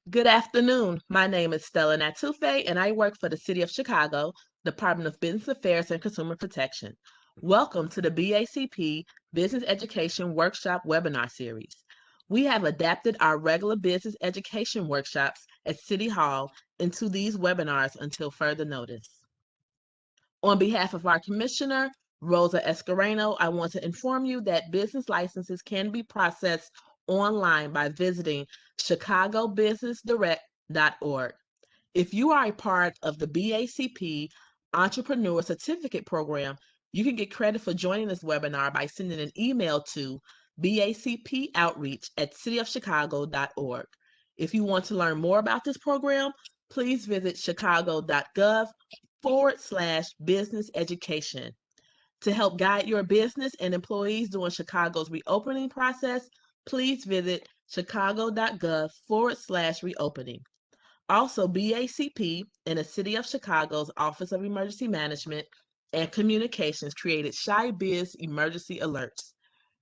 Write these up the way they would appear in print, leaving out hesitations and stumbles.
Good afternoon. My name is Stella Natufe, and I work for the City of Chicago, Department of Business Affairs and Consumer Protection. Welcome to the BACP Business Education Workshop webinar series. We have adapted our regular business education workshops at City Hall into these webinars until further notice. On behalf of our Commissioner, Rosa Escareno, I want to inform you that business licenses can be processed online by visiting chicagobusinessdirect.org. If you are a part of the BACP Entrepreneur Certificate Program, you can get credit for joining this webinar by sending an email to bacpoutreach@cityofchicago.org. If you want to learn more about this program, please visit chicago.gov/business education. To help guide your business and employees during Chicago's reopening process, please visit chicago.gov/reopening. Also, BACP and the City of Chicago's Office of Emergency Management and Communications created Shy Biz Emergency Alerts.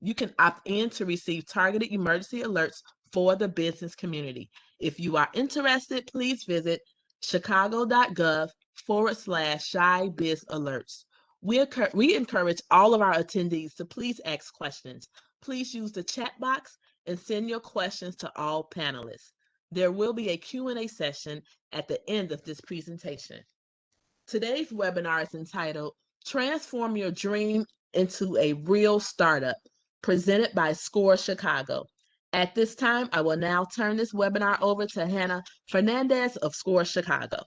You can opt in to receive targeted emergency alerts for the business community. If you are interested, please visit chicago.gov/Shy Biz Alerts. We encourage all of our attendees to please ask questions. Please use the chat box and send your questions to all panelists. There will be a Q&A session at the end of this presentation. Today's webinar is entitled Transform Your Dream into a Real Startup, presented by SCORE Chicago. At this time, I will now turn this webinar over to Hannah Fernandez of SCORE Chicago.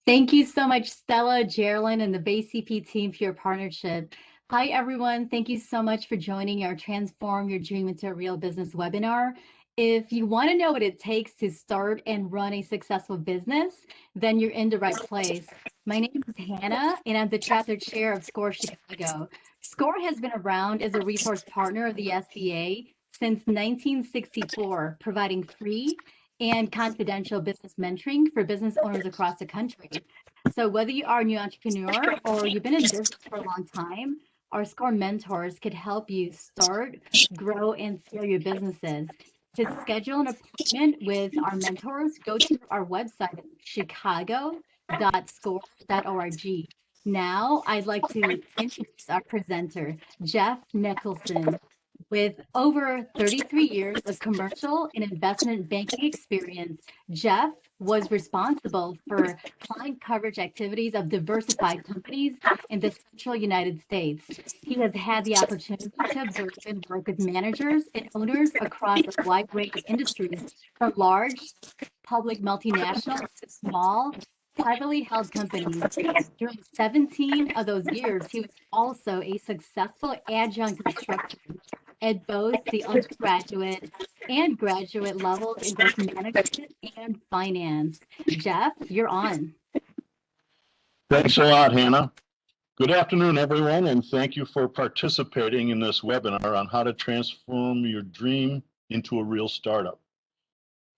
Thank you so much, Stella, Geraldine, and the BACP team for your partnership. Hi, everyone. Thank you so much for joining our Transform Your Dream into a Real Business webinar. If you want to know what it takes to start and run a successful business, then you're in the right place. My name is Hannah, and I'm the chapter chair of SCORE Chicago. SCORE has been around as a resource partner of the SBA since 1964, providing free and confidential business mentoring for business owners across the country. So whether you are a new entrepreneur or you've been in business for a long time, our SCORE mentors could help you start, grow, and scale your businesses. To schedule an appointment with our mentors, go to our website at chicago.score.org. Now, I'd like to introduce our presenter, Jeff Nicholson. With over 33 years of commercial and investment banking experience, Jeff was responsible for client coverage activities of diversified companies in the central United States. He has had the opportunity to observe and work with managers and owners across a wide range of industries, from large public multinationals to small privately held companies. During 17 of those years, he was also a successful adjunct instructor at both the undergraduate and graduate levels in both management and finance. Jeff, you're on. Thanks a lot, Hannah. Good afternoon, everyone, and thank you for participating in this webinar on how to transform your dream into a real startup.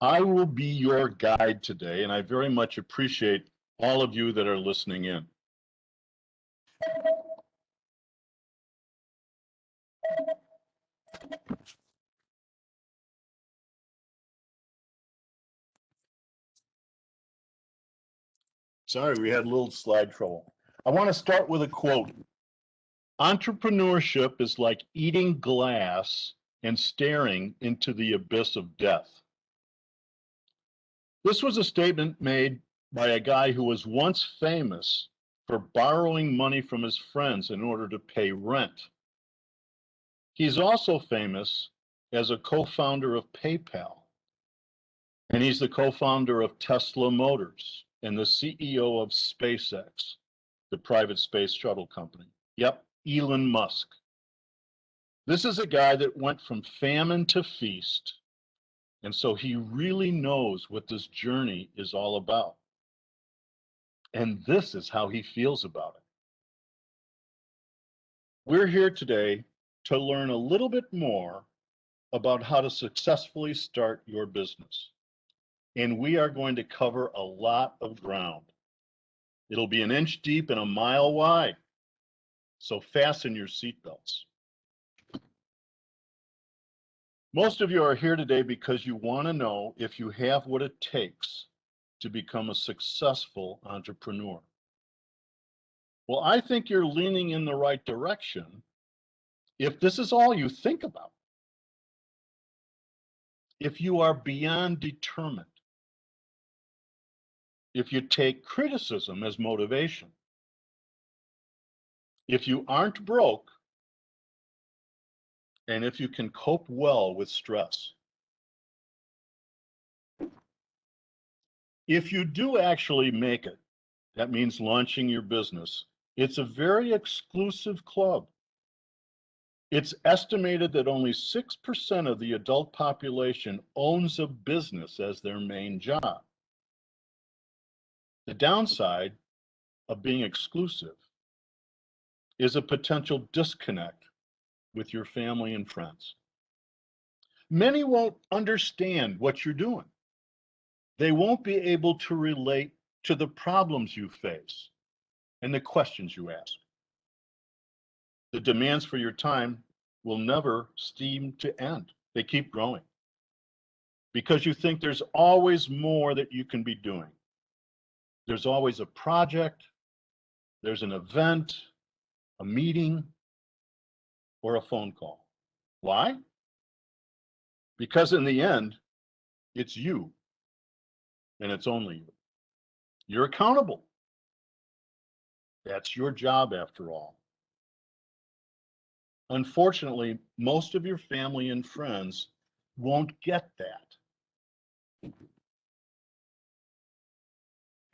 I will be your guide today, and I very much appreciate all of you that are listening in. Sorry, we had a little slide trouble. I want to start with a quote. Entrepreneurship is like eating glass and staring into the abyss of death. This was a statement made by a guy who was once famous for borrowing money from his friends in order to pay rent. He's also famous as a co-founder of PayPal, and he's the co-founder of Tesla Motors and the CEO of SpaceX, the private space shuttle company. Yep, Elon Musk. This is a guy that went from famine to feast, and so he really knows what this journey is all about. And this is how he feels about it. We're here today to learn a little bit more about how to successfully start your business. And we are going to cover a lot of ground. It'll be an inch deep and a mile wide. So fasten your seatbelts. Most of you are here today because you want to know if you have what it takes to become a successful entrepreneur. Well, I think you're leaning in the right direction if this is all you think about. If you are beyond determined, if you take criticism as motivation, if you aren't broke, and if you can cope well with stress. If you do actually make it, that means launching your business, it's a very exclusive club. It's estimated that only 6% of the adult population owns a business as their main job. The downside of being exclusive is a potential disconnect with your family and friends. Many won't understand what you're doing. They won't be able to relate to the problems you face and the questions you ask. The demands for your time will never seem to end. They keep growing because you think there's always more that you can be doing. There's always a project, there's an event, a meeting, or a phone call. Why? Because in the end, it's you, and it's only you. You're accountable. That's your job after all. Unfortunately, most of your family and friends won't get that.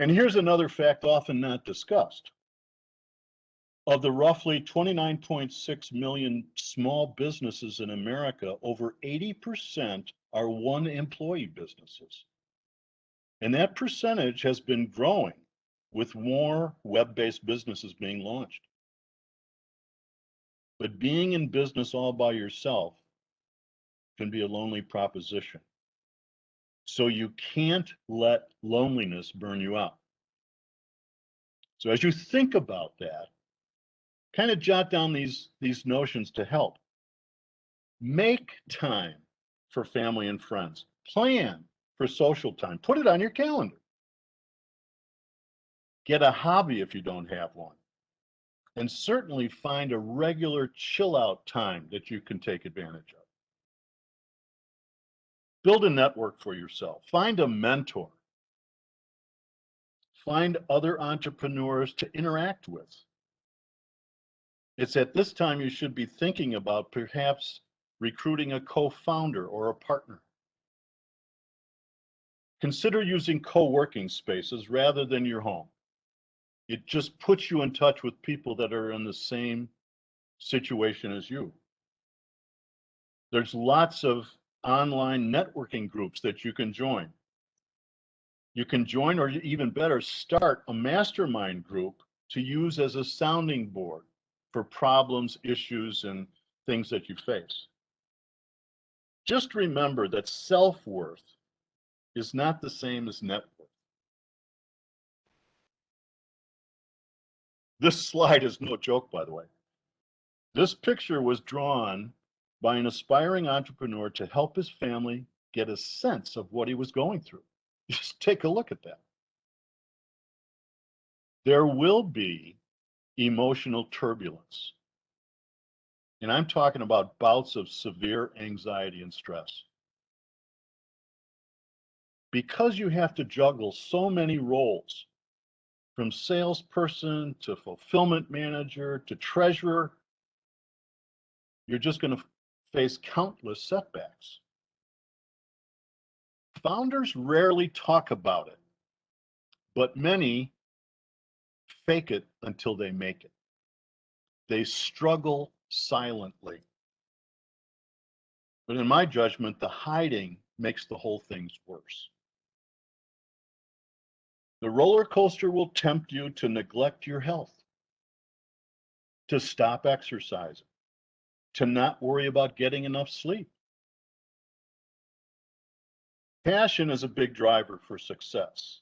And here's another fact often not discussed. Of the roughly 29.6 million small businesses in America, over 80% are one employee businesses. And that percentage has been growing with more web-based businesses being launched. But being in business all by yourself can be a lonely proposition. So you can't let loneliness burn you out. So as you think about that, kind of jot down these notions to help. Make time for family and friends. Plan for social time. Put it on your calendar. Get a hobby if you don't have one. And certainly find a regular chill out time that you can take advantage of. Build a network for yourself. Find a mentor. Find other entrepreneurs to interact with. It's at this time you should be thinking about perhaps recruiting a co-founder or a partner. Consider using co-working spaces rather than your home. It just puts you in touch with people that are in the same situation as you. There's lots of online networking groups that you can join. You can join, or even better, start a mastermind group to use as a sounding board for problems, issues, and things that you face. Just remember that self-worth is not the same as net worth. This slide is no joke, by the way. This picture was drawn by an aspiring entrepreneur to help his family get a sense of what he was going through. Just take a look at that. There will be emotional turbulence. And I'm talking about bouts of severe anxiety and stress. Because you have to juggle so many roles, from salesperson to fulfillment manager to treasurer, you're just going to face countless setbacks. Founders rarely talk about it, but many fake it until they make it. They struggle silently. But in my judgment, the hiding makes the whole thing worse. The roller coaster will tempt you to neglect your health, to stop exercising, to not worry about getting enough sleep. Passion is a big driver for success,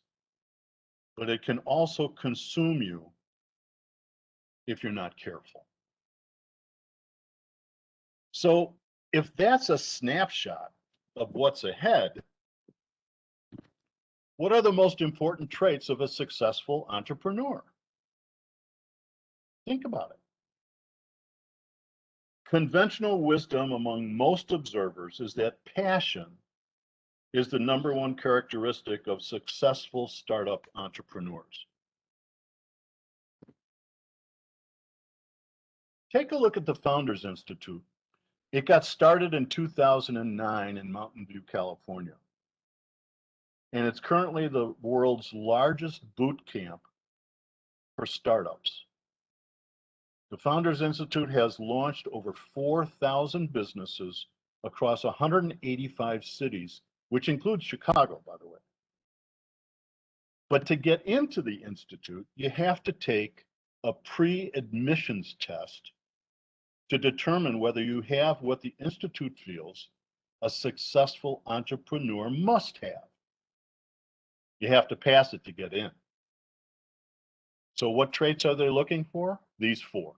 but it can also consume you if you're not careful. So if that's a snapshot of what's ahead, what are the most important traits of a successful entrepreneur? Think about it. Conventional wisdom among most observers is that passion is the #1 characteristic of successful startup entrepreneurs. Take a look at the Founders Institute. It got started in 2009 in Mountain View, California. And it's currently the world's largest boot camp for startups. The Founders Institute has launched over 4,000 businesses across 185 cities, which includes Chicago, by the way. But to get into the Institute, you have to take a pre-admissions test to determine whether you have what the Institute feels a successful entrepreneur must have. You have to pass it to get in. So what traits are they looking for? These 4.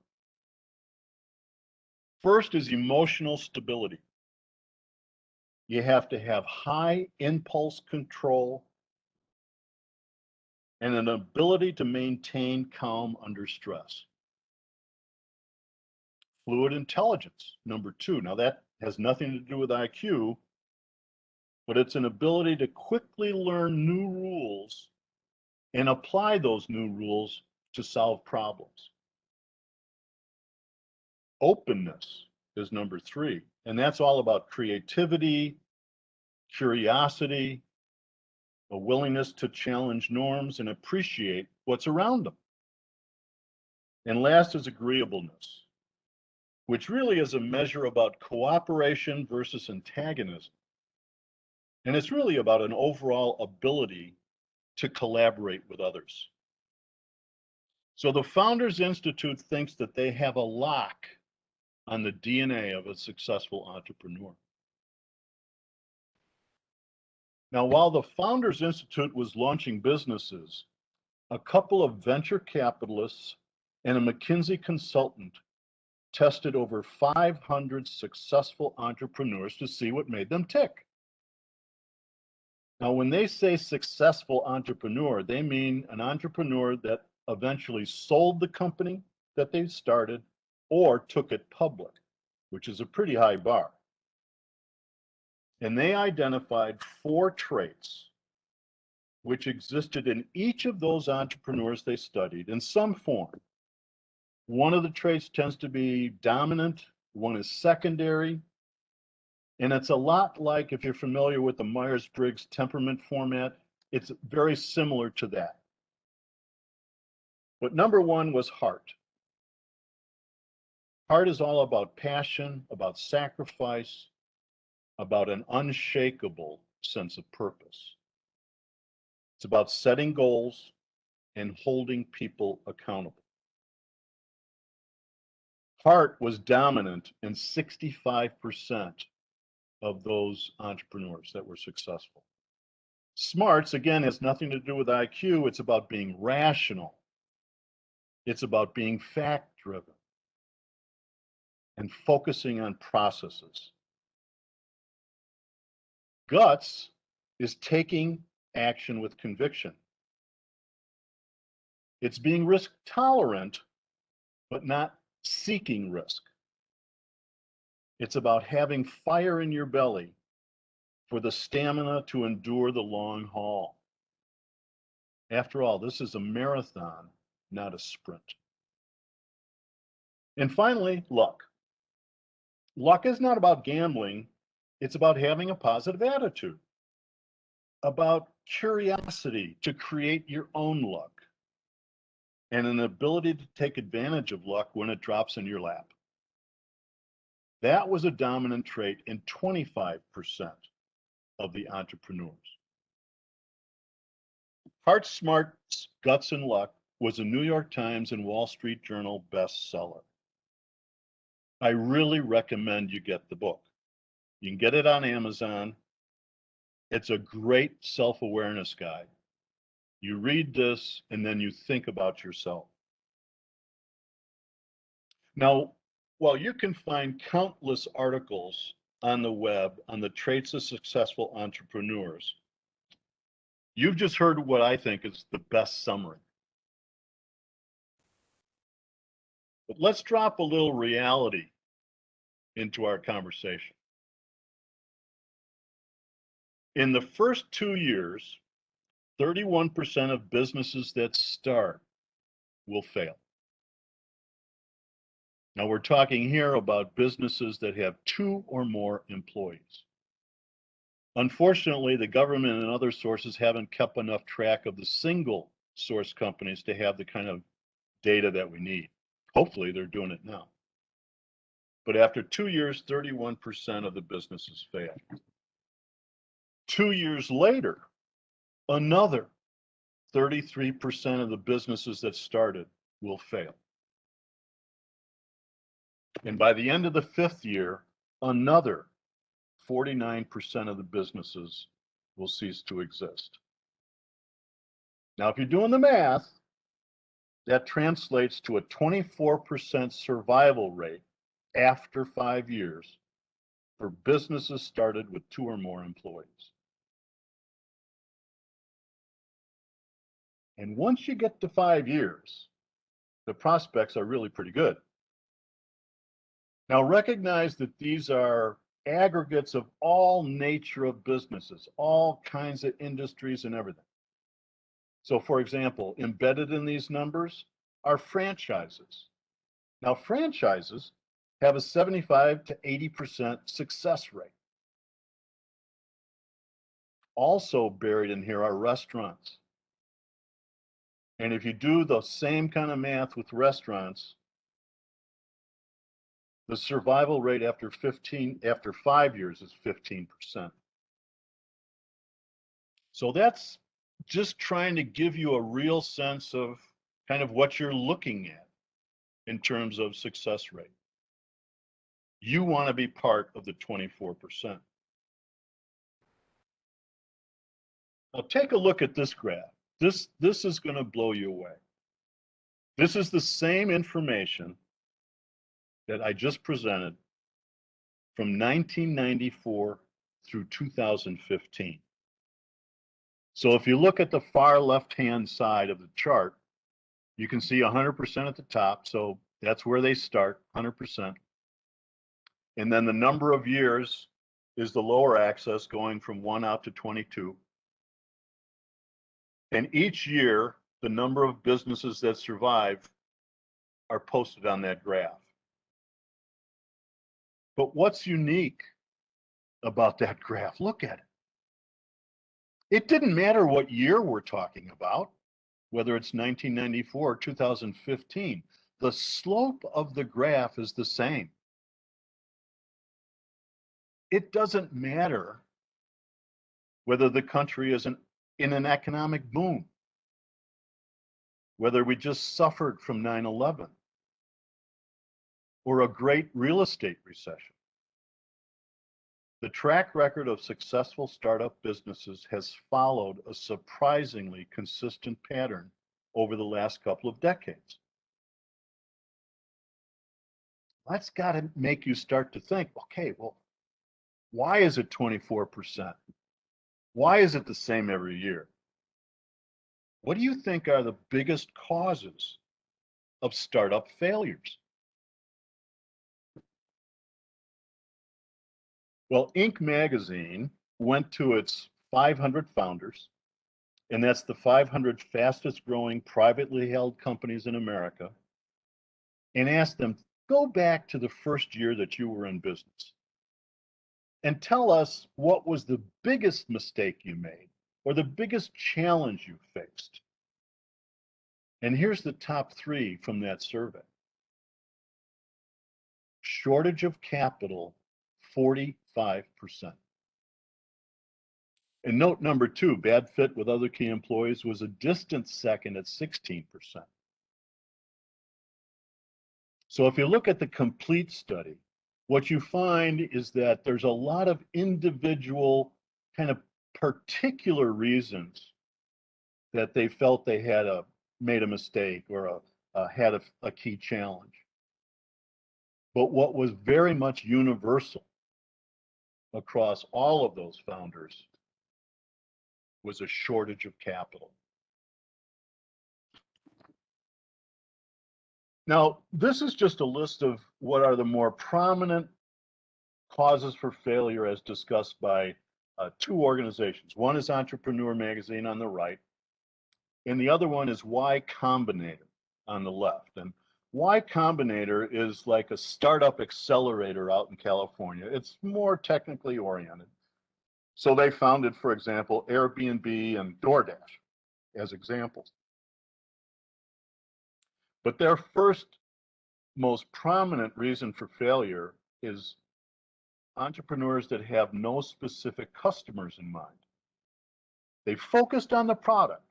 First is emotional stability. You have to have high impulse control and an ability to maintain calm under stress. Fluid intelligence, #2. Now that has nothing to do with IQ, but it's an ability to quickly learn new rules and apply those new rules to solve problems. Openness is #3, and that's all about creativity, curiosity, a willingness to challenge norms and appreciate what's around them. And last is agreeableness, which really is a measure about cooperation versus antagonism. And it's really about an overall ability to collaborate with others. So the Founders Institute thinks that they have a lock on the DNA of a successful entrepreneur. Now, while the Founders Institute was launching businesses, a couple of venture capitalists and a McKinsey consultant tested over 500 successful entrepreneurs to see what made them tick. Now, when they say successful entrepreneur, they mean an entrepreneur that eventually sold the company that they started or took it public, which is a pretty high bar. And they identified 4 traits which existed in each of those entrepreneurs they studied in some form. One of the traits tends to be dominant, one is secondary, and it's a lot like, if you're familiar with the Myers-Briggs temperament format, it's very similar to that. But #1 was heart. Heart is all about passion, about sacrifice, about an unshakable sense of purpose. It's about setting goals and holding people accountable. Heart was dominant in 65% of those entrepreneurs that were successful. Smarts, again, has nothing to do with IQ. It's about being rational. It's about being fact-driven and focusing on processes. Guts is taking action with conviction. It's being risk tolerant, but not seeking risk. It's about having fire in your belly for the stamina to endure the long haul. After all, this is a marathon, not a sprint. And finally, luck. Luck is not about gambling. It's about having a positive attitude, about curiosity to create your own luck, and an ability to take advantage of luck when it drops in your lap. That was a dominant trait in 25% of the entrepreneurs. Heart, Smarts, Guts, and Luck was a New York Times and Wall Street Journal bestseller. I really recommend you get the book. You can get it on Amazon. It's a great self-awareness guide. You read this and then you think about yourself. Now, while you can find countless articles on the web on the traits of successful entrepreneurs. You've just heard what I think is the best summary. But let's drop a little reality into our conversation. In the first 2 years, 31% of businesses that start will fail. Now we're talking here about businesses that have 2 or more employees. Unfortunately, the government and other sources haven't kept enough track of the single source companies to have the kind of data that we need. Hopefully they're doing it now. But after 2 years, 31% of the businesses fail. 2 years later, another 33% of the businesses that started will fail. And by the end of the 5th year, another 49% of the businesses will cease to exist. Now, if you're doing the math, that translates to a 24% survival rate after 5 years for businesses started with 2 or more employees. And once you get to 5 years, the prospects are really pretty good. Now recognize that these are aggregates of all nature of businesses, all kinds of industries and everything. So for example, embedded in these numbers are franchises. Now franchises have a 75 to 80% success rate. Also buried in here are restaurants. And if you do the same kind of math with restaurants, the survival rate after 5 years is 15%. So that's just trying to give you a real sense of kind of what you're looking at in terms of success rate. You want to be part of the 24%. Now take a look at this graph. This is going to blow you away. This is the same information that I just presented from 1994 through 2015. So if you look at the far left-hand side of the chart, you can see 100% at the top. So that's where they start, 100%. And then the number of years is the lower axis going from 1 out to 22. And each year, the number of businesses that survive are posted on that graph. But what's unique about that graph? Look at it. It didn't matter what year we're talking about, whether it's 1994 or 2015. The slope of the graph is the same. It doesn't matter whether the country is in an economic boom, whether we just suffered from 9/11 or a great real estate recession. The track record of successful startup businesses has followed a surprisingly consistent pattern over the last couple of decades. That's got to make you start to think, okay, well, why is it 24%? Why is it the same every year? What do you think are the biggest causes of startup failures? Well, Inc. magazine went to its 500 founders, and that's the 500 fastest growing privately held companies in America, and asked them, go back to the first year that you were in business and tell us what was the biggest mistake you made or the biggest challenge you faced. And here's the top 3 from that survey. Shortage of capital, 45%. And note number 2, bad fit with other key employees, was a distant second at 16%. So if you look at the complete study, what you find is that there's a lot of individual kind of particular reasons that they felt they had made a mistake or had a key challenge. But what was very much universal across all of those founders was a shortage of capital. Now, this is just a list of what are the more prominent causes for failure as discussed by two organizations. One is Entrepreneur Magazine on the right, and the other one is Y Combinator on the left. And Y Combinator is like a startup accelerator out in California. It's more technically oriented. So they founded, for example, Airbnb and DoorDash as examples. But their first most prominent reason for failure is entrepreneurs that have no specific customers in mind. They focused on the product.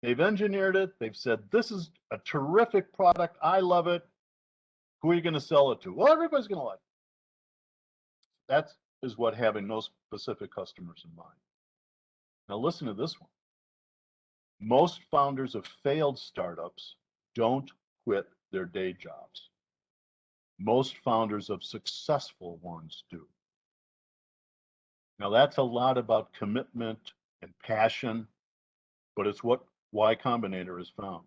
They've engineered it. They've said, this is a terrific product. I love it. Who are you going to sell it to? Well, everybody's going to like it. That is what having no specific customers in mind. Now listen to this one. Most founders of failed startups don't quit their day jobs. Most founders of successful ones do. Now that's a lot about commitment and passion, but it's what Y Combinator has found.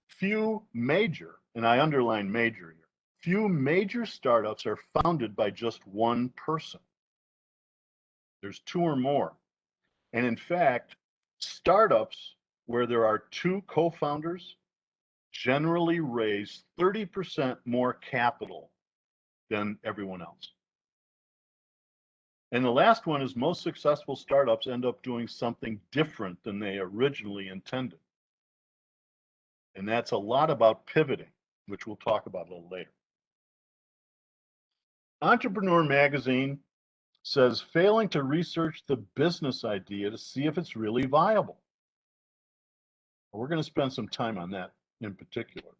Few major, and I underline major here, few major startups are founded by just one person. There's two or more. And in fact, startups where there are two co-founders generally raise 30% more capital than everyone else. And the last one is most successful startups end up doing something different than they originally intended. And that's a lot about pivoting, which we'll talk about a little later. Entrepreneur Magazine says failing to research the business idea to see if it's really viable. We're going to spend some time on that in particular.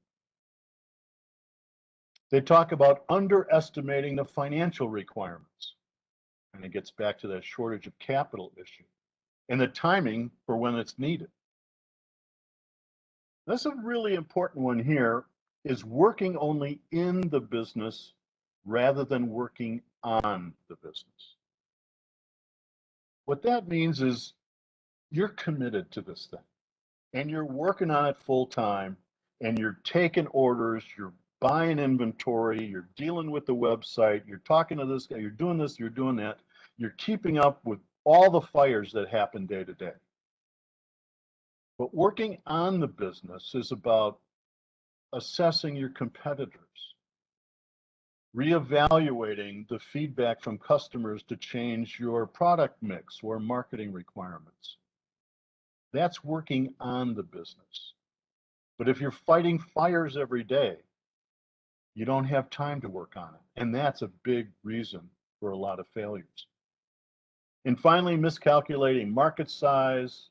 They talk about underestimating the financial requirements. And it gets back to that shortage of capital issue and the timing for when it's needed. That's a really important one here, is working only in the business rather than working on the business. What that means is you're committed to this thing and you're working on it full time and you're taking orders, you're buying inventory, you're dealing with the website, you're talking to this guy, you're doing this, you're doing that, you're keeping up with all the fires that happen day to day. But working on the business is about assessing your competitors, reevaluating the feedback from customers to change your product mix or marketing requirements. That's working on the business. But if you're fighting fires every day, you don't have time to work on it. And that's a big reason for a lot of failures. And finally, miscalculating market size,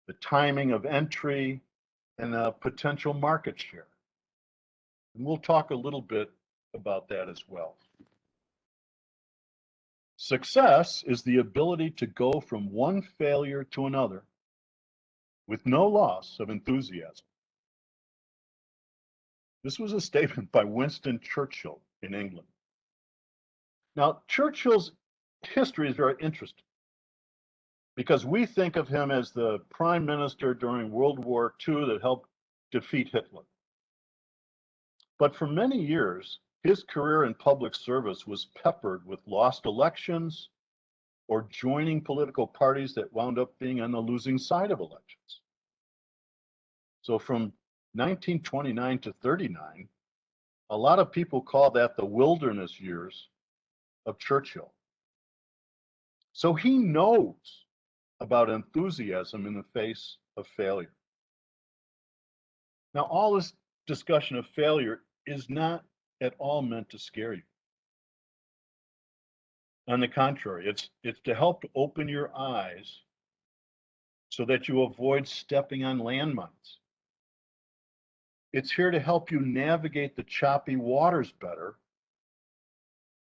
the timing of entry, and the potential market share. And we'll talk a little bit about that as well. Success is the ability to go from one failure to another with no loss of enthusiasm. This was a statement by Winston Churchill in England. Now, Churchill's history is very interesting because we think of him as the prime minister during World War II that helped defeat Hitler. But for many years, his career in public service was peppered with lost elections or joining political parties that wound up being on the losing side of elections. So from 1929 to 39, a lot of people call that the wilderness years of Churchill. So he knows about enthusiasm in the face of failure. Now, all this discussion of failure is not at all meant to scare you. On the contrary, it's to help to open your eyes so that you avoid stepping on landmines. It's here to help you navigate the choppy waters better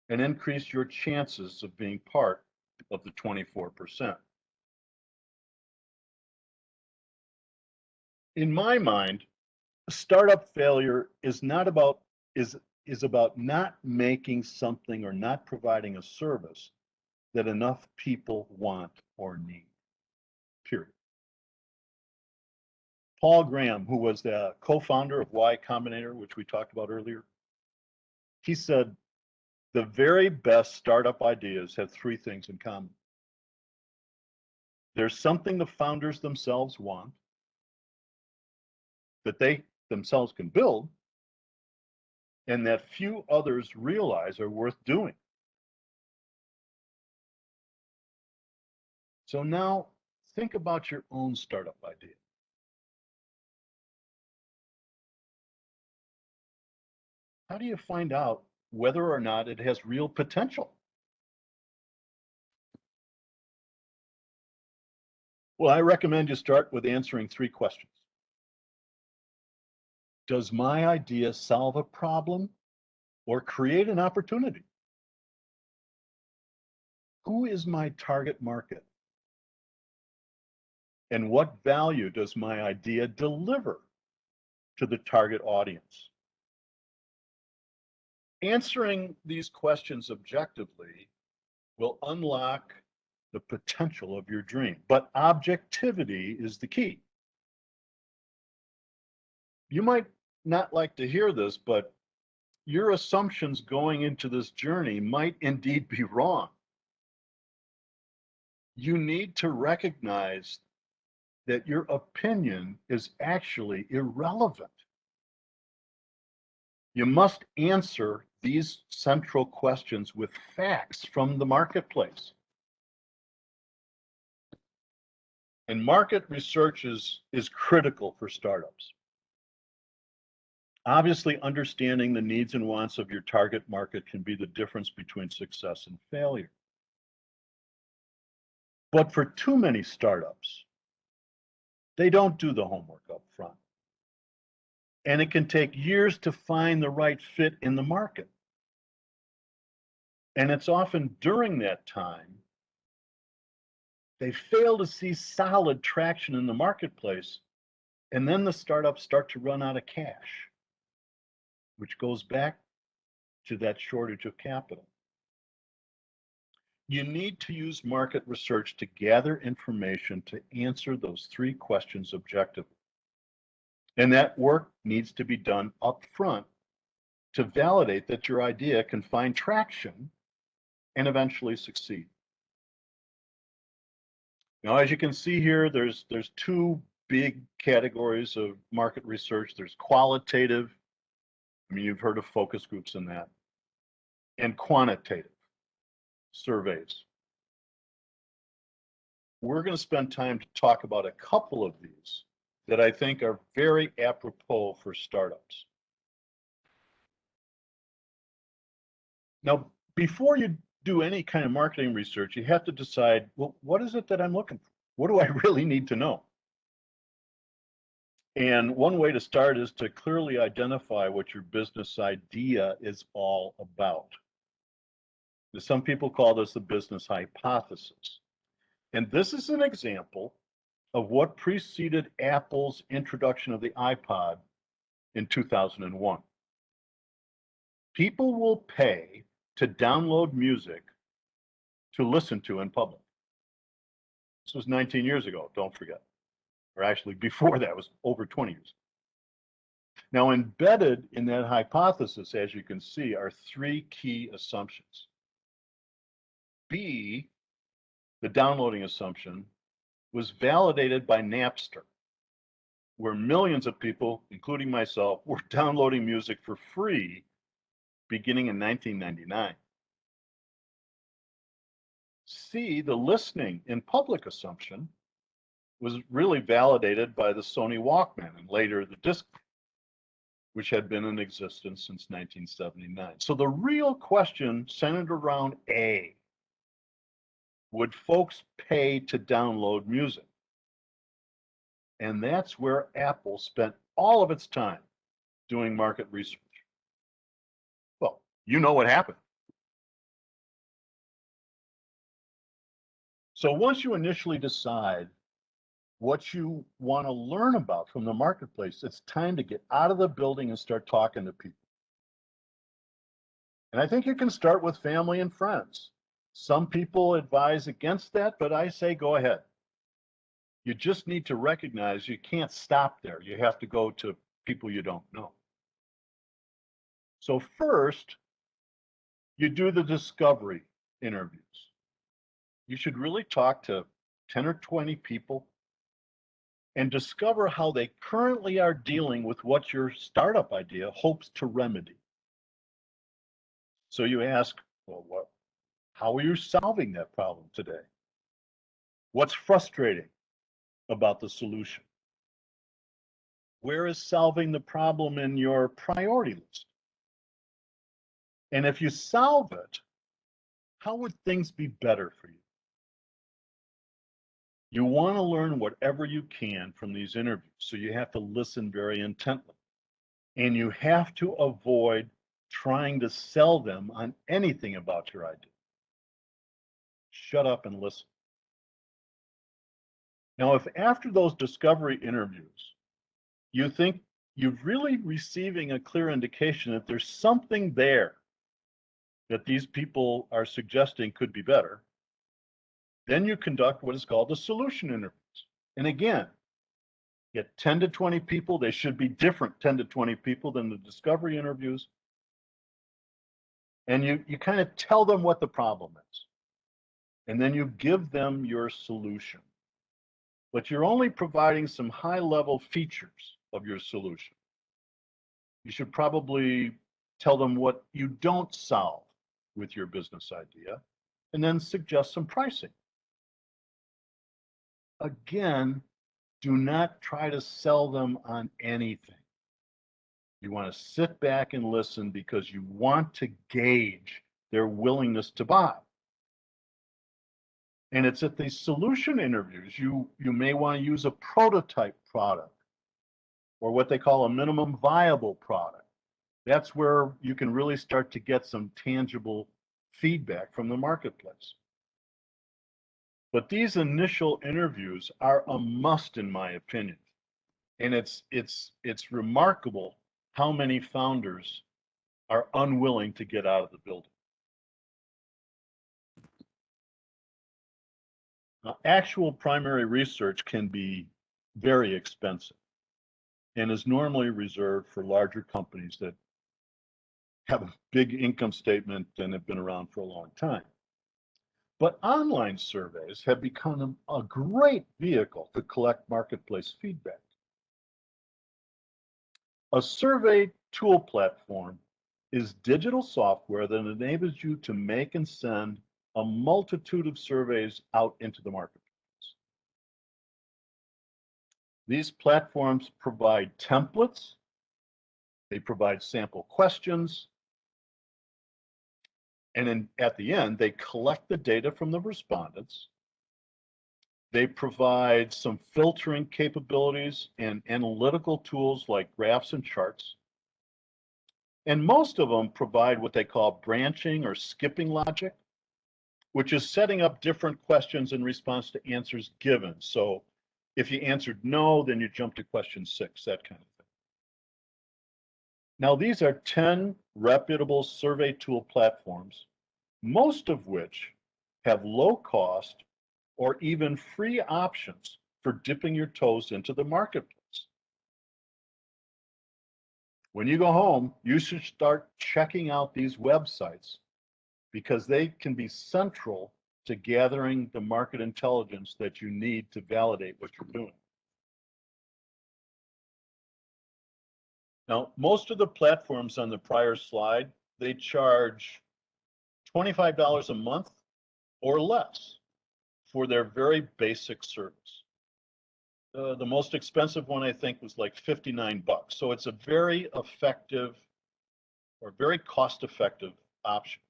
and increase your chances of being part of the 24%. In my mind, startup failure is about not making something or not providing a service that enough people want or need, period. Paul Graham, who was the co-founder of Y Combinator, which we talked about earlier, he said, the very best startup ideas have three things in common. There's something the founders themselves want that they themselves can build, and that few others realize are worth doing. So now think about your own startup idea. How do you find out whether or not it has real potential? Well, I recommend you start with answering three questions. Does my idea solve a problem or create an opportunity? Who is my target market? And what value does my idea deliver to the target audience? Answering these questions objectively will unlock the potential of your dream, but objectivity is the key. You might not like to hear this, but your assumptions going into this journey might indeed be wrong. You need to recognize that your opinion is actually irrelevant. You must answer these central questions with facts from the marketplace. And market research is critical for startups. Obviously, understanding the needs and wants of your target market can be the difference between success and failure. But for too many startups, they don't do the homework up front. And it can take years to find the right fit in the market. And it's often during that time, they fail to see solid traction in the marketplace. And then the startups start to run out of cash, which goes back to that shortage of capital. You need to use market research to gather information to answer those three questions objectively. And that work needs to be done up front to validate that your idea can find traction and eventually succeed. Now, as you can see here, there's two big categories of market research. There's qualitative, I mean, you've heard of focus groups in that, and quantitative surveys. We're going to spend time to talk about a couple of these that I think are very apropos for startups. Now, before you do any kind of marketing research, you have to decide, well, what is it that I'm looking for? What do I really need to know? And one way to start is to clearly identify what your business idea is all about. Some people call this the business hypothesis. And this is an example of what preceded Apple's introduction of the iPod in 2001. People will pay to download music to listen to in public. This was 19 years ago, don't forget. Or actually before that, it was over 20 years. Now, embedded in that hypothesis, as you can see, are three key assumptions. B, the downloading assumption, was validated by Napster, where millions of people, including myself, were downloading music for free beginning in 1999. C, the listening in public assumption, was really validated by the Sony Walkman and later the disc, which had been in existence since 1979. So the real question centered around A, would folks pay to download music? And that's where Apple spent all of its time doing market research. Well, you know what happened. So once you initially decide what you want to learn about from the marketplace, it's time to get out of the building and start talking to people. And I think you can start with family and friends. Some people advise against that, but I say go ahead. You just need to recognize you can't stop there. You have to go to people you don't know. So first, you do the discovery interviews. You should really talk to 10 or 20 people and discover how they currently are dealing with what your startup idea hopes to remedy. So you ask, well, how are you solving that problem today? What's frustrating about the solution? Where is solving the problem in your priority list? And if you solve it, how would things be better for you? You want to learn whatever you can from these interviews, so you have to listen very intently. And you have to avoid trying to sell them on anything about your idea. Shut up and listen. Now, if after those discovery interviews, you think you're really receiving a clear indication that there's something there that these people are suggesting could be better, then you conduct what is called the solution interviews. And again, get 10 to 20 people. They should be different 10 to 20 people than the discovery interviews. And you kind of tell them what the problem is. And then you give them your solution. But you're only providing some high-level features of your solution. You should probably tell them what you don't solve with your business idea, and then suggest some pricing. Again, do not try to sell them on anything. You want to sit back and listen because you want to gauge their willingness to buy. And it's at these solution interviews, you may want to use a prototype product or what they call a minimum viable product. That's where you can really start to get some tangible feedback from the marketplace. But these initial interviews are a must, in my opinion. And it's remarkable how many founders are unwilling to get out of the building. Now, actual primary research can be very expensive and is normally reserved for larger companies that have a big income statement and have been around for a long time. But online surveys have become a great vehicle to collect marketplace feedback. A survey tool platform is digital software that enables you to make and send a multitude of surveys out into the marketplace. These platforms provide templates, they provide sample questions, and then at the end, they collect the data from the respondents. They provide some filtering capabilities and analytical tools like graphs and charts. And most of them provide what they call branching or skipping logic, which is setting up different questions in response to answers given. So if you answered no, then you jump to question 6, that kind of thing. Now, these are 10 reputable survey tool platforms, most of which have low cost or even free options for dipping your toes into the marketplace. When you go home, you should start checking out these websites because they can be central to gathering the market intelligence that you need to validate what you're doing. Now, most of the platforms on the prior slide, they charge $25 a month or less for their very basic service. The most expensive one, I think, was like $59. So it's a very effective or very cost-effective option.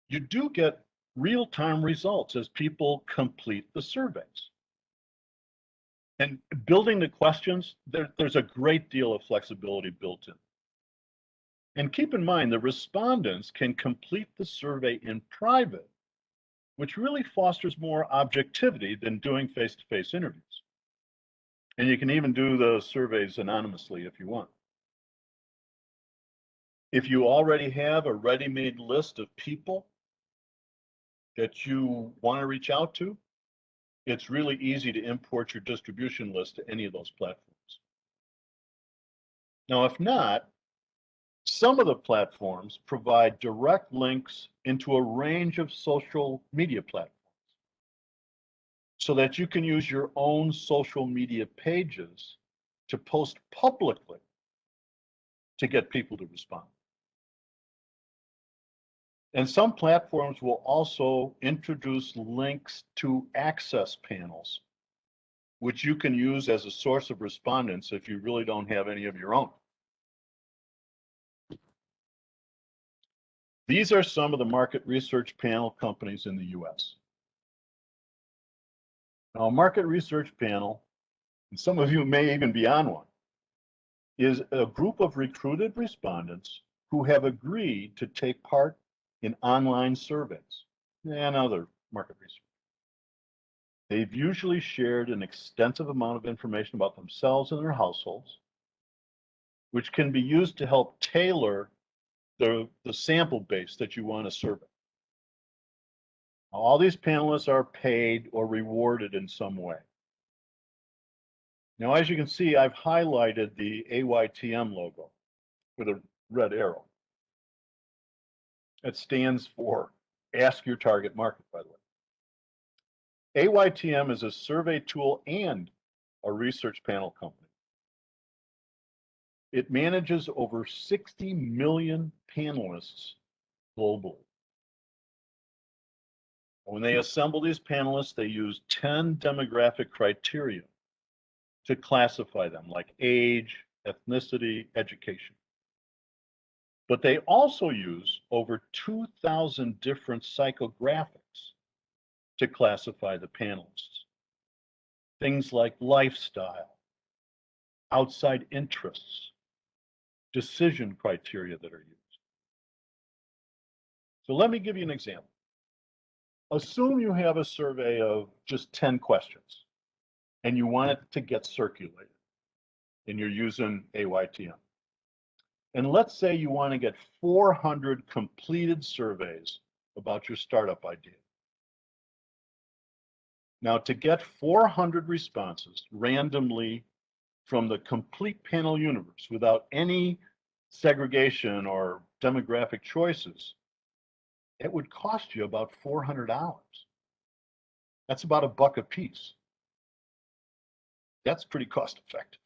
You do get real-time results as people complete the surveys. And building the questions, there's a great deal of flexibility built in. And keep in mind, the respondents can complete the survey in private, which really fosters more objectivity than doing face-to-face interviews. And you can even do the surveys anonymously if you want. If you already have a ready-made list of people that you want to reach out to, it's really easy to import your distribution list to any of those platforms. Now, if not, some of the platforms provide direct links into a range of social media platforms so that you can use your own social media pages to post publicly to get people to respond. And some platforms will also introduce links to access panels, which you can use as a source of respondents if you really don't have any of your own. These are some of the market research panel companies in the US. Now, a market research panel, and some of you may even be on one, is a group of recruited respondents who have agreed to take part in online surveys and other market research. They've usually shared an extensive amount of information about themselves and their households, which can be used to help tailor the sample base that you want to survey. All these panelists are paid or rewarded in some way. Now, as you can see, I've highlighted the AYTM logo with a red arrow. It stands for Ask Your Target Market, by the way. AYTM is a survey tool and a research panel company. It manages over 60 million panelists globally. When they assemble these panelists, they use 10 demographic criteria to classify them, like age, ethnicity, education. But they also use over 2,000 different psychographics to classify the panelists. Things like lifestyle, outside interests, decision criteria that are used. So let me give you an example. Assume you have a survey of just 10 questions and you want it to get circulated and you're using AYTM. And let's say you want to get 400 completed surveys about your startup idea. Now, to get 400 responses randomly from the complete panel universe without any segregation or demographic choices, it would cost you about $400. That's about $1 a piece. That's pretty cost effective.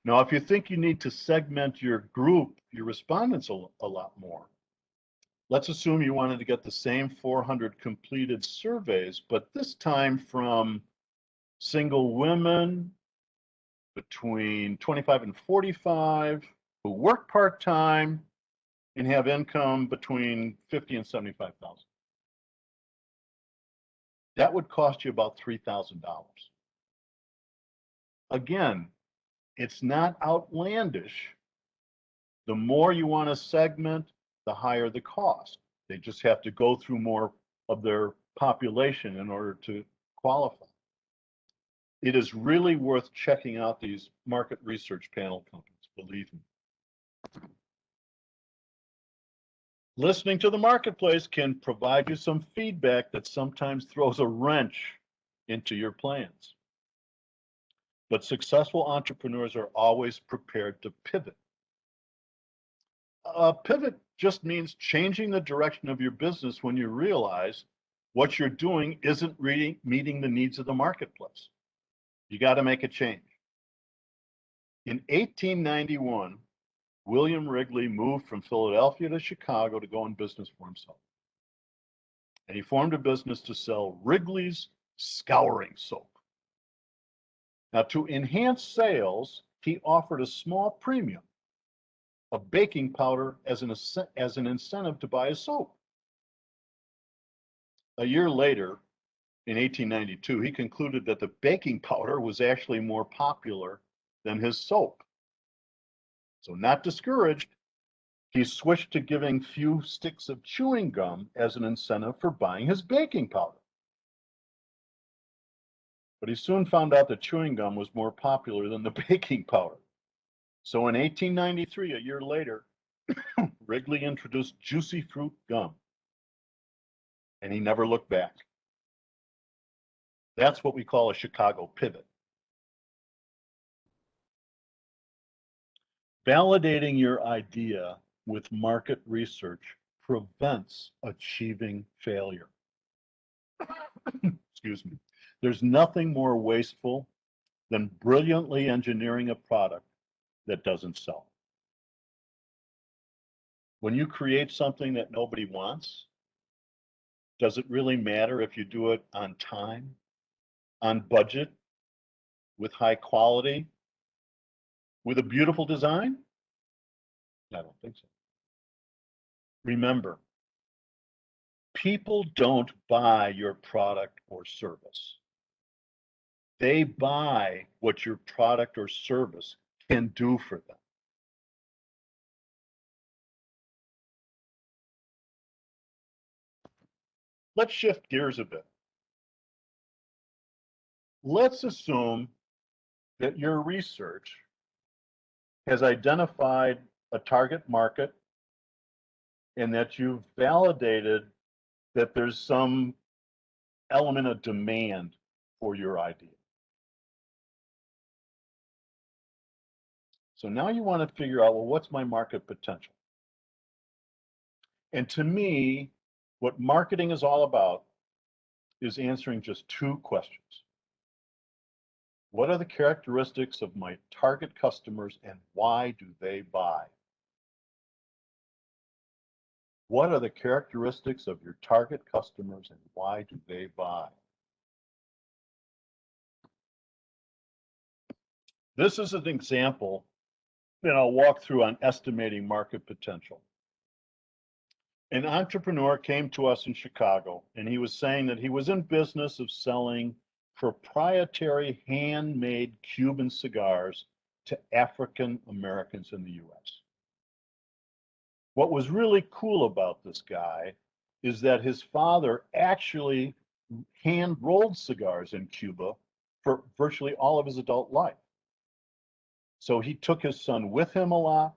Now, if you think you need to segment your group, your respondents a lot more, let's assume you wanted to get the same 400 completed surveys, but this time from single women between 25 and 45 who work part-time and have income between 50 and 75,000. That would cost you about $3,000. Again, it's not outlandish. The more you want to segment, the higher the cost. They just have to go through more of their population in order to qualify. It is really worth checking out these market research panel companies, believe me. Listening to the marketplace can provide you some feedback that sometimes throws a wrench into your plans. But successful entrepreneurs are always prepared to pivot. A pivot just means changing the direction of your business when you realize what you're doing isn't really meeting the needs of the marketplace. You got to make a change. In 1891, William Wrigley moved from Philadelphia to Chicago to go in business for himself. And he formed a business to sell Wrigley's scouring soap. Now, to enhance sales, he offered a small premium of baking powder as an incentive to buy his soap. A year later, in 1892, he concluded that the baking powder was actually more popular than his soap. So, not discouraged, he switched to giving few sticks of chewing gum as an incentive for buying his baking powder. But he soon found out that chewing gum was more popular than the baking powder. So in 1893, a year later, Wrigley introduced juicy fruit gum. And he never looked back. That's what we call a Chicago pivot. Validating your idea with market research prevents achieving failure. Excuse me. There's nothing more wasteful than brilliantly engineering a product that doesn't sell. When you create something that nobody wants, does it really matter if you do it on time, on budget, with high quality, with a beautiful design? I don't think so. Remember, people don't buy your product or service. They buy what your product or service can do for them. Let's shift gears a bit. Let's assume that your research has identified a target market and that you've validated that there's some element of demand for your idea. So now you want to figure out, well, what's my market potential? And to me, what marketing is all about is answering just two questions. What are the characteristics of my target customers and why do they buy? What are the characteristics of your target customers and why do they buy? This is an example that I'll walk through on estimating market potential. An entrepreneur came to us in Chicago and he was saying that he was in business of selling proprietary handmade Cuban cigars to African Americans in the US. What was really cool about this guy is that his father actually hand rolled cigars in Cuba for virtually all of his adult life. So he took his son with him a lot,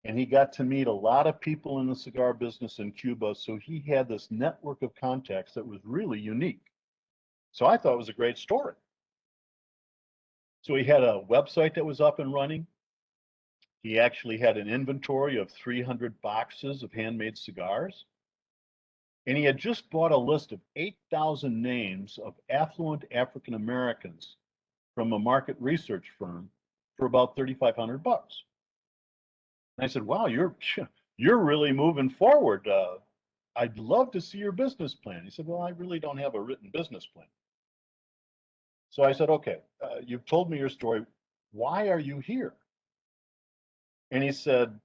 and he got to meet a lot of people in the cigar business in Cuba. So he had this network of contacts that was really unique. So I thought it was a great story. So he had a website that was up and running. He actually had an inventory of 300 boxes of handmade cigars. And he had just bought a list of 8,000 names of affluent African Americans from a market research firm for about $3,500. And I said, wow, you're really moving forward. I'd love to see your business plan. He said, well, I really don't have a written business plan. So I said, okay, you've told me your story. Why are you here? And he said,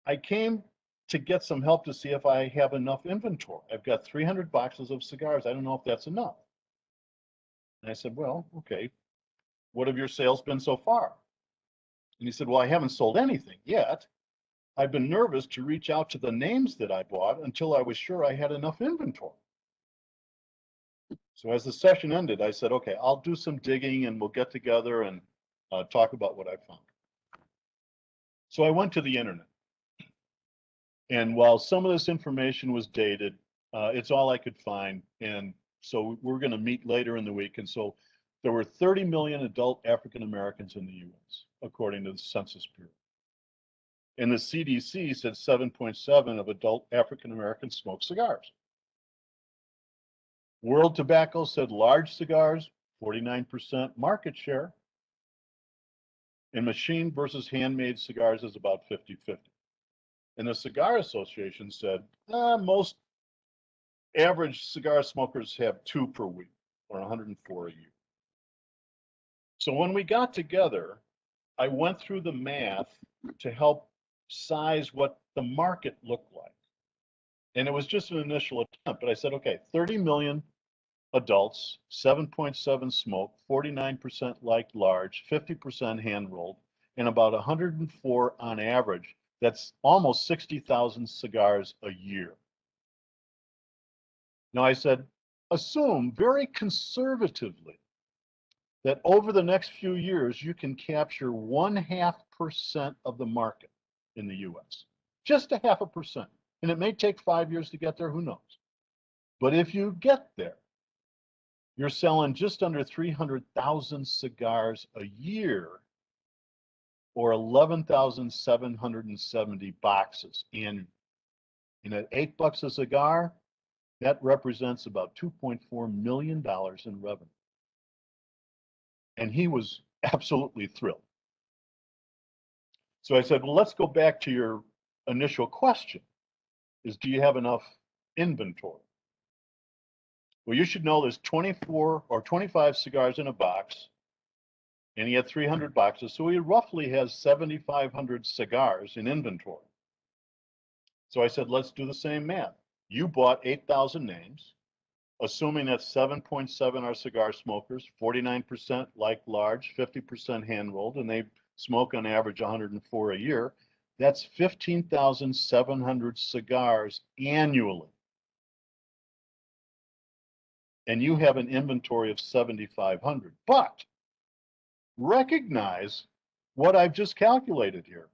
I came to get some help to see if I have enough inventory. I've got 300 boxes of cigars. I don't know if that's enough. And I said, well, okay, what have your sales been so far? And he said, well, I haven't sold anything yet. I've been nervous to reach out to the names that I bought until I was sure I had enough inventory. So as the session ended, I said, okay, I'll do some digging and we'll get together and talk about what I found. So I went to the internet. And while some of this information was dated, it's all I could find. And so we're going to meet later in the week. And so there were 30 million adult African Americans in the US, according to the Census Bureau. And the CDC said 7.7 of adult African Americans smoke cigars. World Tobacco said large cigars, 49% market share. And machine versus handmade cigars is about 50-50. And the Cigar Association said, most average cigar smokers have 2 per week, or 104 a year. So when we got together, I went through the math to help size what the market looked like. And it was just an initial attempt, but I said, okay, 30 million adults, 7.7 smoke, 49% like large, 50% hand rolled, and about 104 on average. That's almost 60,000 cigars a year. Now I said, assume very conservatively that over the next few years, you can capture 0.5% of the market in the US, just 0.5%. And it may take 5 years to get there, who knows? But if you get there, you're selling just under 300,000 cigars a year, or 11,770 boxes annually. And at $8 a cigar, that represents about $2.4 million in revenue. And he was absolutely thrilled. So I said, well, let's go back to your initial question, is do you have enough inventory? Well, you should know there's 24 or 25 cigars in a box, and he had 300 boxes, so he roughly has 7,500 cigars in inventory. So I said, let's do the same math. You bought 8,000 names, assuming that 7.7 are cigar smokers, 49% like large, 50% hand rolled, and they smoke on average 104 a year. That's 15,700 cigars annually. And you have an inventory of 7,500. But recognize what I've just calculated here.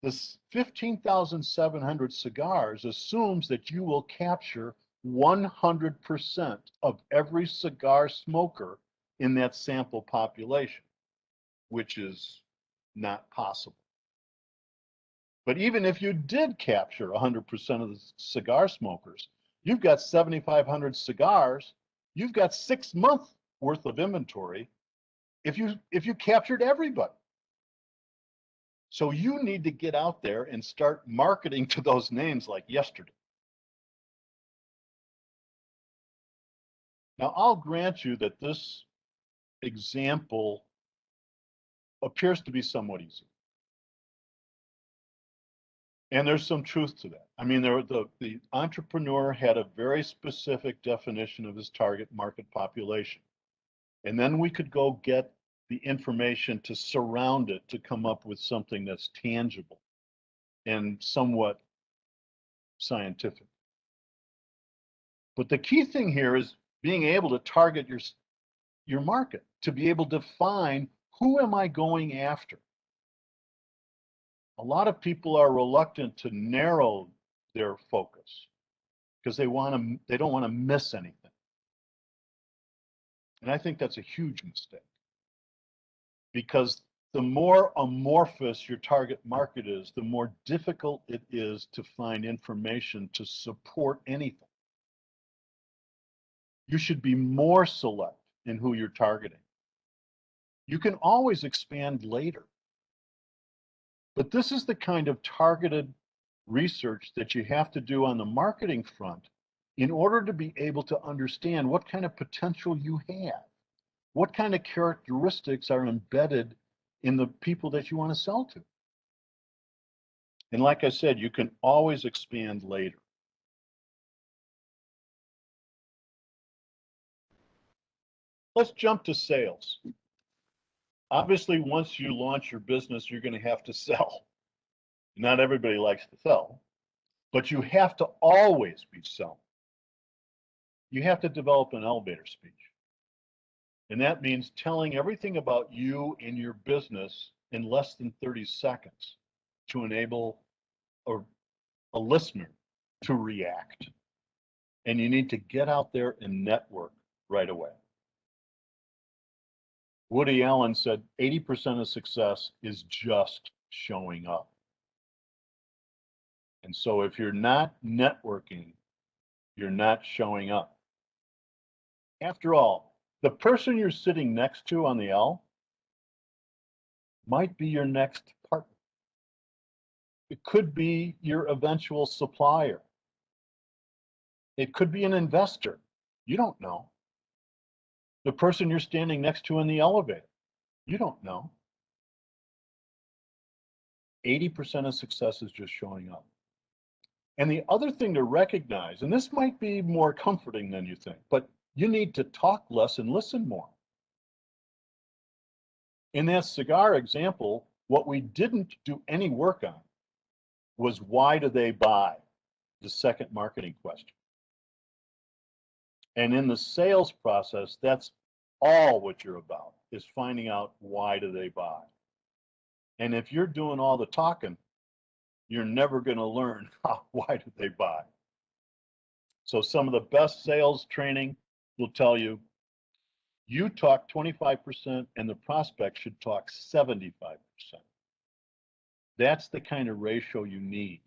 This 15,700 cigars assumes that you will capture 100% of every cigar smoker in that sample population, which is not possible. But even if you did capture 100% of the cigar smokers, you've got 7,500 cigars, you've got 6 months worth of inventory if you captured everybody. So you need to get out there and start marketing to those names like yesterday. Now, I'll grant you that this example appears to be somewhat easy. And there's some truth to that. I mean, the entrepreneur had a very specific definition of his target market population. And then we could go get the information to surround it to come up with something that's tangible and somewhat scientific. But the key thing here is being able to target your market, to be able to define who am I going after. A lot of people are reluctant to narrow their focus because they don't want to miss anything. And I think that's a huge mistake, because the more amorphous your target market is, the more difficult it is to find information to support anything. You should be more select in who you're targeting. You can always expand later. But this is the kind of targeted research that you have to do on the marketing front in order to be able to understand what kind of potential you have, what kind of characteristics are embedded in the people that you want to sell to. And like I said, you can always expand later. Let's jump to sales. Obviously, once you launch your business, you're going to have to sell. Not everybody likes to sell, but you have to always be selling. You have to develop an elevator speech. And that means telling everything about you and your business in less than 30 seconds to enable a listener to react. And you need to get out there and network right away. Woody Allen said 80% of success is just showing up. And so if you're not networking, you're not showing up. After all, the person you're sitting next to on the L might be your next partner. It could be your eventual supplier. It could be an investor. You don't know. The person you're standing next to in the elevator, you don't know. 80% of success is just showing up. And the other thing to recognize, and this might be more comforting than you think, but you need to talk less and listen more. In that cigar example, what we didn't do any work on was why do they buy? The second marketing question. And in the sales process, that's all what you're about, is finding out why do they buy. And if you're doing all the talking, you're never going to learn why do they buy. So some of the best sales training will tell you, you talk 25% and the prospect should talk 75%. That's the kind of ratio you need.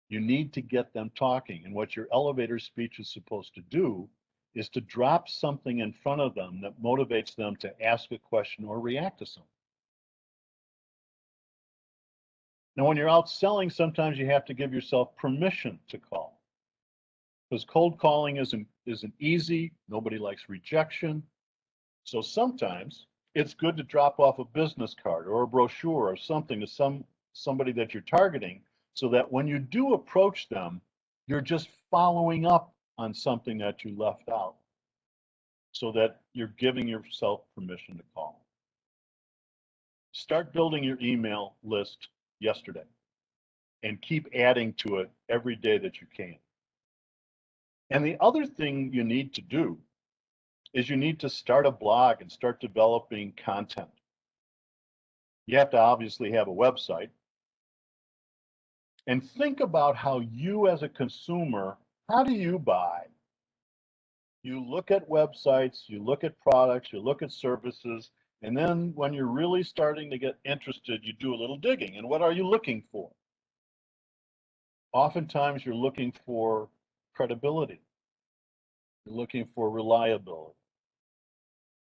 You need to get them talking. And what your elevator speech is supposed to do is to drop something in front of them that motivates them to ask a question or react to something. Now, when you're out selling, sometimes you have to give yourself permission to call. Because cold calling isn't easy. Nobody likes rejection. So sometimes it's good to drop off a business card or a brochure or something to somebody that you're targeting, so that when you do approach them, you're just following up on something that you left out, so that you're giving yourself permission to call. Start building your email list yesterday and keep adding to it every day that you can. And the other thing you need to do is you need to start a blog and start developing content. You have to obviously have a website. And think about how you as a consumer, how do you buy? You look at websites, you look at products, you look at services, and then when you're really starting to get interested, you do a little digging. And what are you looking for? Oftentimes you're looking for credibility. You're looking for reliability.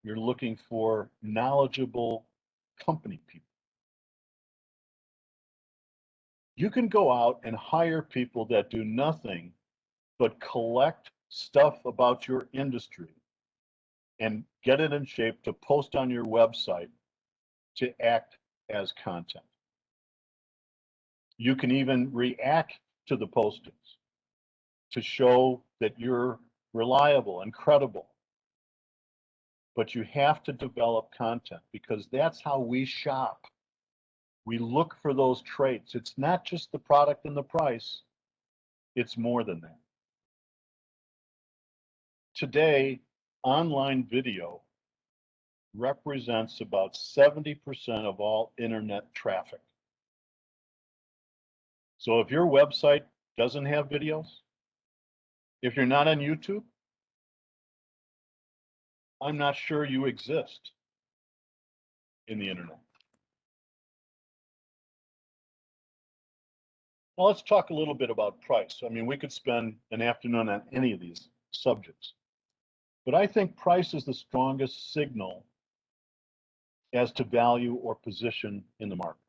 You're looking for knowledgeable company people. You can go out and hire people that do nothing but collect stuff about your industry and get it in shape to post on your website to act as content. You can even react to the postings to show that you're reliable and credible. But you have to develop content, because that's how we shop. We look for those traits. It's not just the product and the price, it's more than that. Today, online video represents about 70% of all internet traffic. So if your website doesn't have videos, if you're not on YouTube, I'm not sure you exist in the internet. Well, let's talk a little bit about price. I mean, we could spend an afternoon on any of these subjects, but I think price is the strongest signal as to value or position in the market.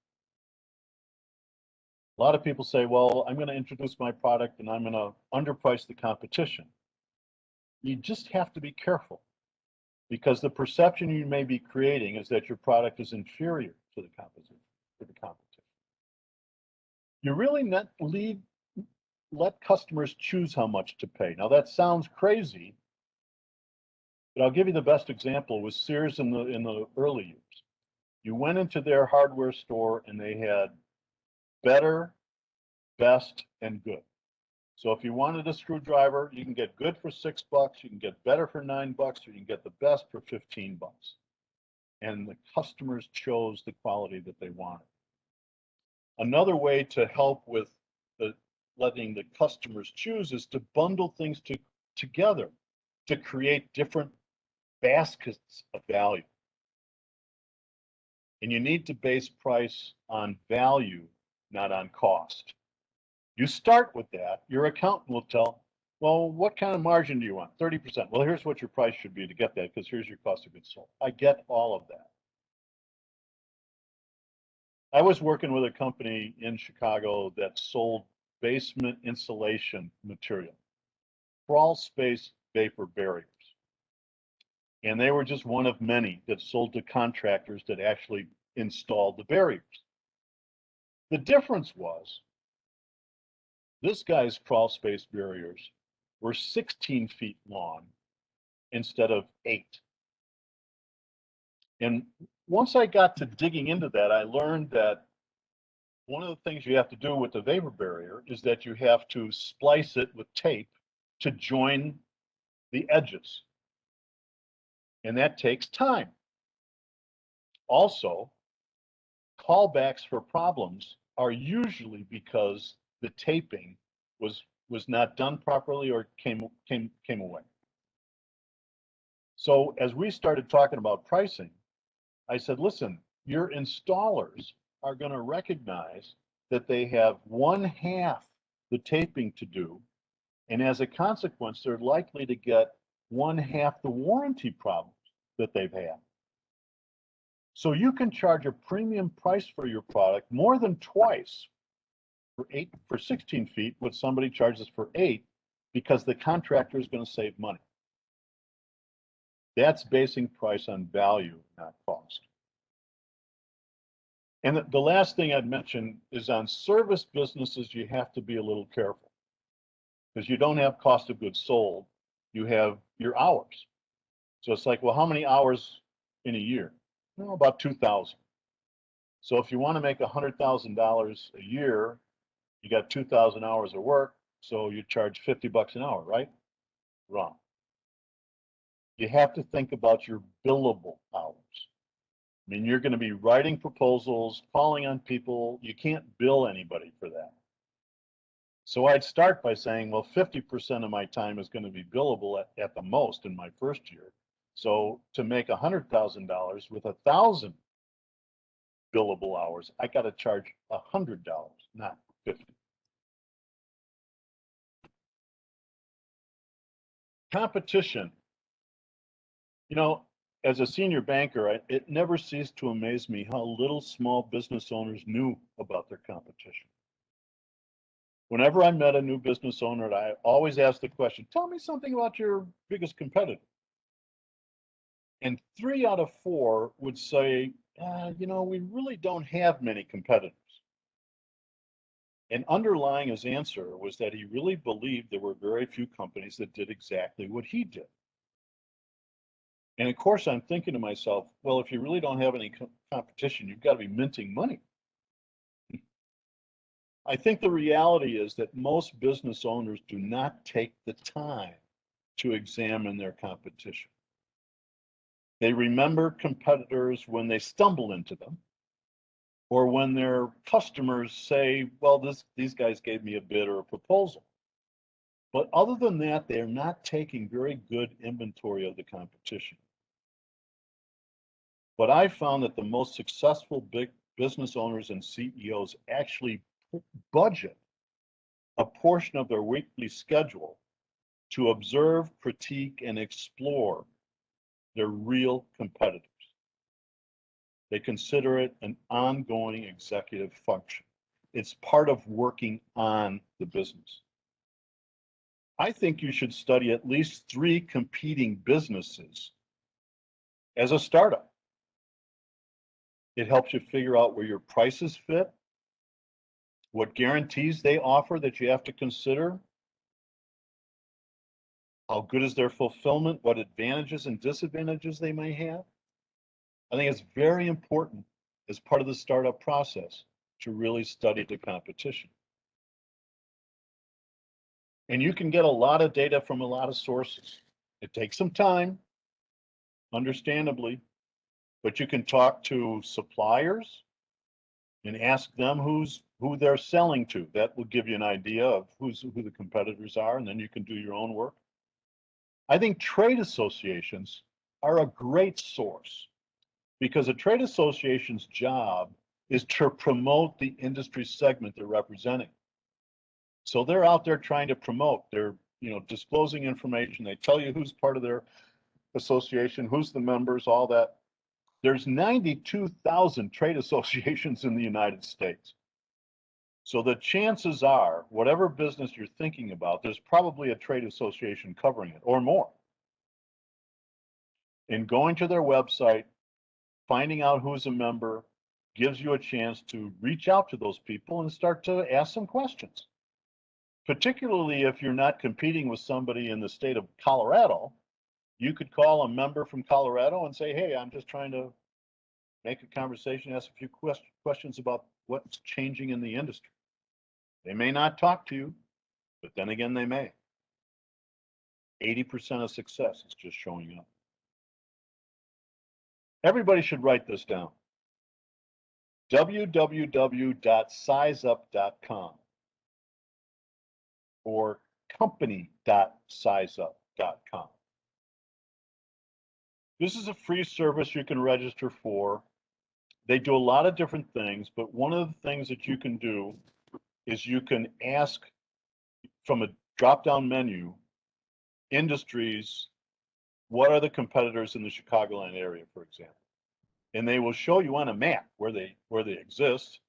A lot of people say, well, I'm going to introduce my product and I'm going to underprice the competition. You just have to be careful, because the perception you may be creating is that your product is inferior to the competition. You really let customers choose how much to pay. Now that sounds crazy, but I'll give you the best example with Sears in the early years. You went into their hardware store and they had better, best, and good. So if you wanted a screwdriver, you can get good for $6, you can get better for $9, or you can get the best for $15. And the customers chose the quality that they wanted. Another way to help with letting the customers choose is to bundle things together to create different baskets of value. And you need to base price on value, not on cost. You start with that. Your accountant will tell, well, what kind of margin do you want? 30%. Well, here's what your price should be to get that, because here's your cost of goods sold. I get all of that. I was working with a company in Chicago that sold basement insulation material, crawl space vapor barriers. And they were just one of many that sold to contractors that actually installed the barriers. The difference was, this guy's crawl space barriers were 16 feet long instead of 8. And once I got to digging into that, I learned that one of the things you have to do with the vapor barrier is that you have to splice it with tape to join the edges. And that takes time. Also, callbacks for problems are usually because the taping was was not done properly or came away. So as we started talking about pricing, I said, listen, your installers are going to recognize that they have 1/2 the taping to do, and as a consequence, they're likely to get 1/2 the warranty problems that they've had. So you can charge a premium price for your product more than twice for 16 feet what somebody charges for 8, because the contractor is going to save money. That's basing price on value, not cost. And the last thing I'd mention is on service businesses, you have to be a little careful because you don't have cost of goods sold, you have your hours. So it's like, well, how many hours in a year? Well, about 2,000. So if you want to make $100,000 a year, you got 2,000 hours of work, so you charge $50 an hour, right? Wrong. You have to think about your billable hours. I mean, you're going to be writing proposals, calling on people. You can't bill anybody for that. So I'd start by saying, well, 50% of my time is going to be billable at the most in my first year. So to make $100,000 with 1,000 billable hours, I got to charge $100, not 50. Competition. You know, as a senior banker, it never ceased to amaze me how little small business owners knew about their competition. Whenever I met a new business owner, I always asked the question, tell me something about your biggest competitor. And 3 out of 4 would say, you know, we really don't have many competitors. And underlying his answer was that he really believed there were very few companies that did exactly what he did. And of course, I'm thinking to myself, well, if you really don't have any competition, you've got to be minting money. I think the reality is that most business owners do not take the time to examine their competition. They remember competitors when they stumble into them, or when their customers say, well, these guys gave me a bid or a proposal. But other than that, they're not taking very good inventory of the competition. But I found that the most successful big business owners and CEOs actually budget a portion of their weekly schedule to observe, critique, and explore their real competitors. They consider it an ongoing executive function. It's part of working on the business. I think you should study at least 3 competing businesses as a startup. It helps you figure out where your prices fit, what guarantees they offer that you have to consider, how good is their fulfillment, what advantages and disadvantages they may have. I think it's very important as part of the startup process to really study the competition. And you can get a lot of data from a lot of sources. It takes some time, understandably, but you can talk to suppliers and ask them who they're selling to. That will give you an idea of who the competitors are, and then you can do your own work. I think trade associations are a great source because a trade association's job is to promote the industry segment they're representing. So they're out there trying to promote. They're, disclosing information. They tell you who's part of their association, who's the members, all that. There's 92,000 trade associations in the United States. So the chances are, whatever business you're thinking about, there's probably a trade association covering it or more. And going to their website, finding out who's a member, gives you a chance to reach out to those people and start to ask some questions. Particularly if you're not competing with somebody in the state of Colorado, you could call a member from Colorado and say, hey, I'm just trying to make a conversation, ask a few questions about what's changing in the industry. They may not talk to you, but then again, they may. 80% of success is just showing up. Everybody should write this down. www.sizeup.com. or company.sizeup.com. This is a free service you can register for. They do a lot of different things, but one of the things that you can do is you can ask from a drop-down menu, industries, what are the competitors in the Chicagoland area, for example? And they will show you on a map where they exist,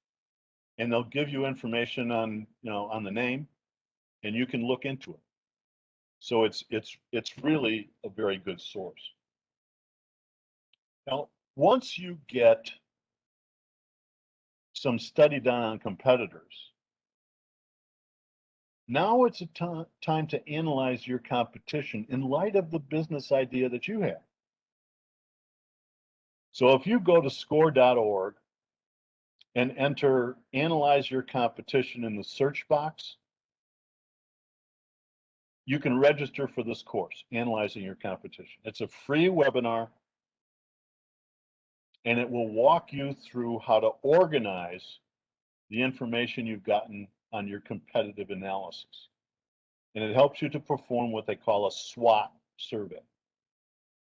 and they'll give you information on, on the name, and you can look into it. So it's really a very good source. Now, once you get some study done on competitors, now it's a time to analyze your competition in light of the business idea that you have. So if you go to score.org and enter analyze your competition in the search box, you can register for this course, Analyzing Your Competition. It's a free webinar, and it will walk you through how to organize the information you've gotten on your competitive analysis. And it helps you to perform what they call a SWOT survey.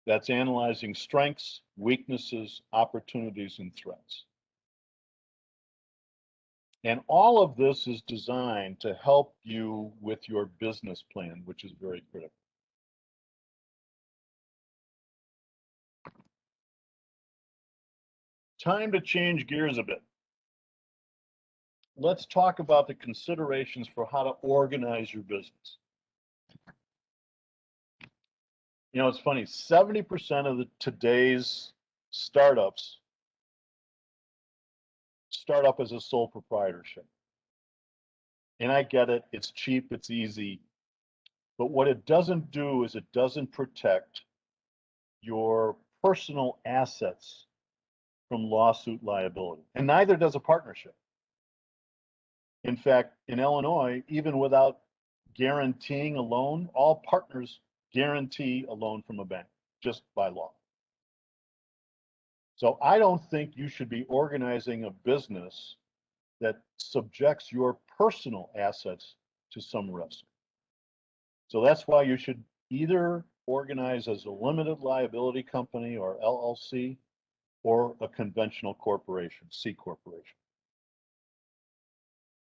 That's analyzing strengths, weaknesses, opportunities, and threats. And all of this is designed to help you with your business plan, which is very critical. Time to change gears a bit. Let's talk about the considerations for how to organize your business. It's funny, 70% of today's startups start up as a sole proprietorship. And I get it, it's cheap, it's easy. But what it doesn't do is it doesn't protect your personal assets from lawsuit liability. And neither does a partnership. In fact, in Illinois, even without guaranteeing a loan, all partners guarantee a loan from a bank, just by law. So I don't think you should be organizing a business that subjects your personal assets to some risk. So that's why you should either organize as a limited liability company or LLC, or a conventional corporation, C corporation.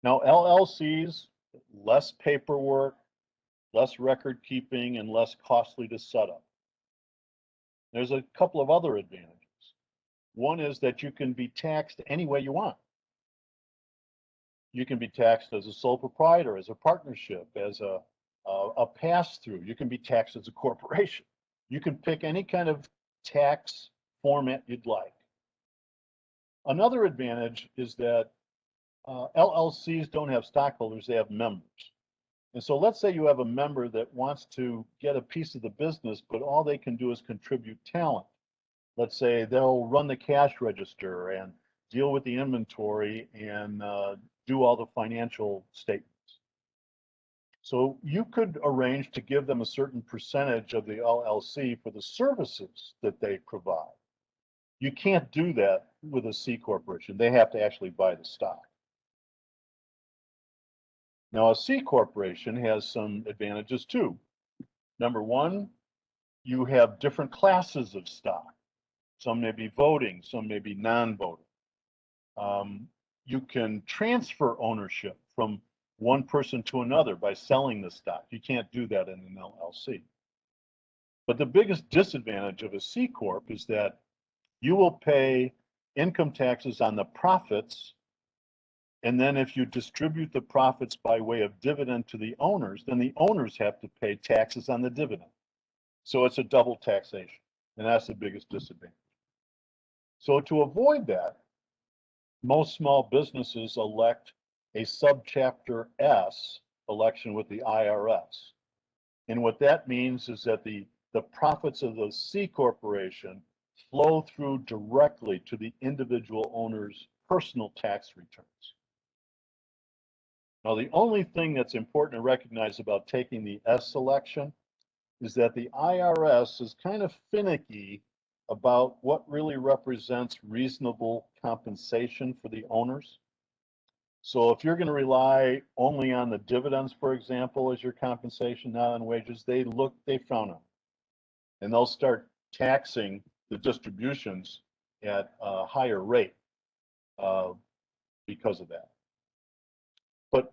Now, LLCs, less paperwork, less record keeping, and less costly to set up. There's a couple of other advantages. One is that you can be taxed any way you want. You can be taxed as a sole proprietor, as a partnership, as a pass-through. You can be taxed as a corporation. You can pick any kind of tax format you'd like. Another advantage is that LLCs don't have stockholders, they have members. And so let's say you have a member that wants to get a piece of the business, but all they can do is contribute talent. Let's say they'll run the cash register and deal with the inventory and do all the financial statements. So you could arrange to give them a certain percentage of the LLC for the services that they provide. You can't do that with a C corporation. They have to actually buy the stock. Now, a C corporation has some advantages too. Number one, you have different classes of stock. Some may be voting, some may be non-voting. You can transfer ownership from one person to another by selling the stock. You can't do that in an LLC. But the biggest disadvantage of a C corp is that you will pay income taxes on the profits, and then if you distribute the profits by way of dividend to the owners, then the owners have to pay taxes on the dividend. So it's a double taxation, and that's the biggest disadvantage. So to avoid that, most small businesses elect a subchapter S election with the IRS. And what that means is that the profits of the C corporation flow through directly to the individual owner's personal tax returns. Now, the only thing that's important to recognize about taking the S selection is that the IRS is kind of finicky about what really represents reasonable compensation for the owners. So if you're going to rely only on the dividends, for example, as your compensation, not on wages, they frown on it. And they'll start taxing the distributions at a higher rate because of that. But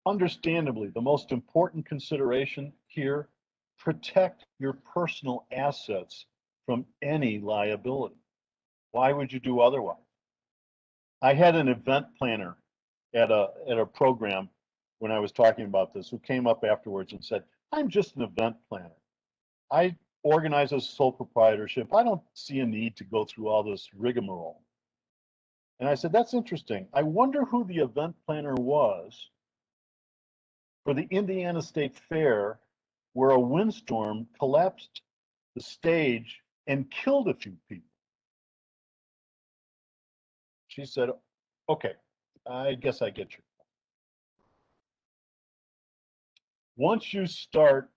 understandably, the most important consideration here, protect your personal assets from any liability. Why would you do otherwise? I had an event planner at a program when I was talking about this who came up afterwards and said, I'm just an event planner. I organize a sole proprietorship. I don't see a need to go through all this rigmarole. And I said, that's interesting. I wonder who the event planner was for the Indiana State Fair where a windstorm collapsed the stage and killed a few people. She said, okay, I guess I get you. Once you start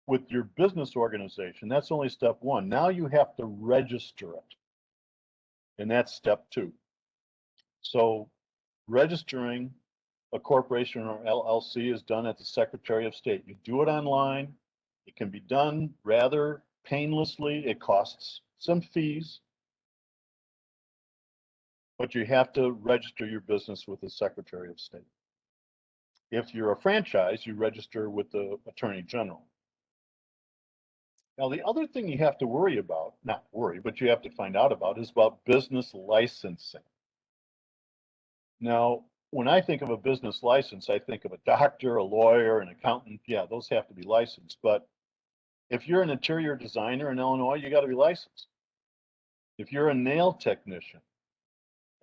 with your business organization, that's only step one. Now you have to register it. And that's step two. So registering a corporation or LLC is done at the Secretary of State. You do it online. It can be done rather painlessly. It costs some fees, but you have to register your business with the Secretary of State. If you're a franchise, you register with the Attorney General. Now, the other thing you have to worry about, not worry, but you have to find out about, is about business licensing. Now, when I think of a business license, I think of a doctor, a lawyer, an accountant. Yeah, those have to be licensed. But if you're an interior designer in Illinois, you got to be licensed. If you're a nail technician,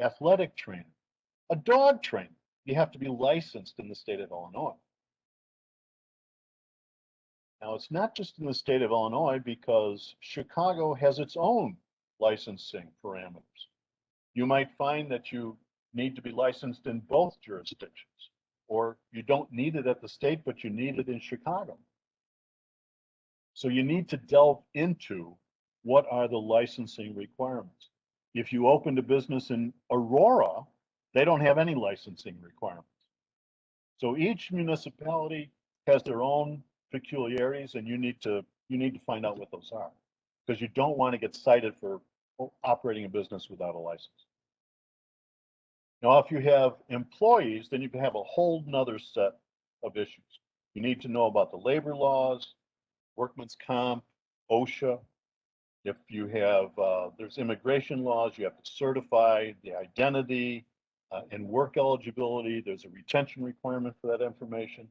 athletic trainer, a dog trainer, you have to be licensed in the state of Illinois. Now, it's not just in the state of Illinois because Chicago has its own licensing parameters. You might find that you need to be licensed in both jurisdictions, or you don't need it at the state, but you need it in Chicago. So you need to delve into what are the licensing requirements. If you opened a business in Aurora, they don't have any licensing requirements. So each municipality has their own peculiarities, and you need to find out what those are, because you don't want to get cited for operating a business without a license. Now, if you have employees, then you can have a whole nother set of issues. You need to know about the labor laws, workman's comp, OSHA. If you have, there's immigration laws, you have to certify the identity and work eligibility. There's a retention requirement for that information.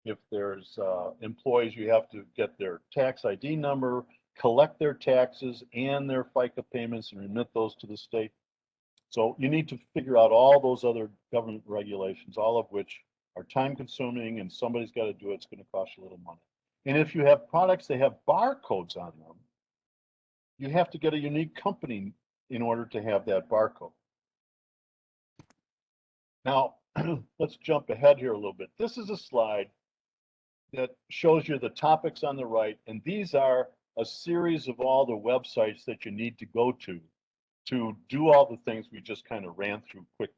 If there's employees, you have to get their tax ID number, collect their taxes and their FICA payments and remit those to the state. So you need to figure out all those other government regulations, all of which are time consuming, and somebody's got to do it. It's going to cost you a little money. And if you have products that have barcodes on them, you have to get a unique company in order to have that barcode. Now, let's jump ahead here a little bit. This is a slide that shows you the topics on the right, and these are a series of all the websites that you need to go to do all the things we just kind of ran through quickly.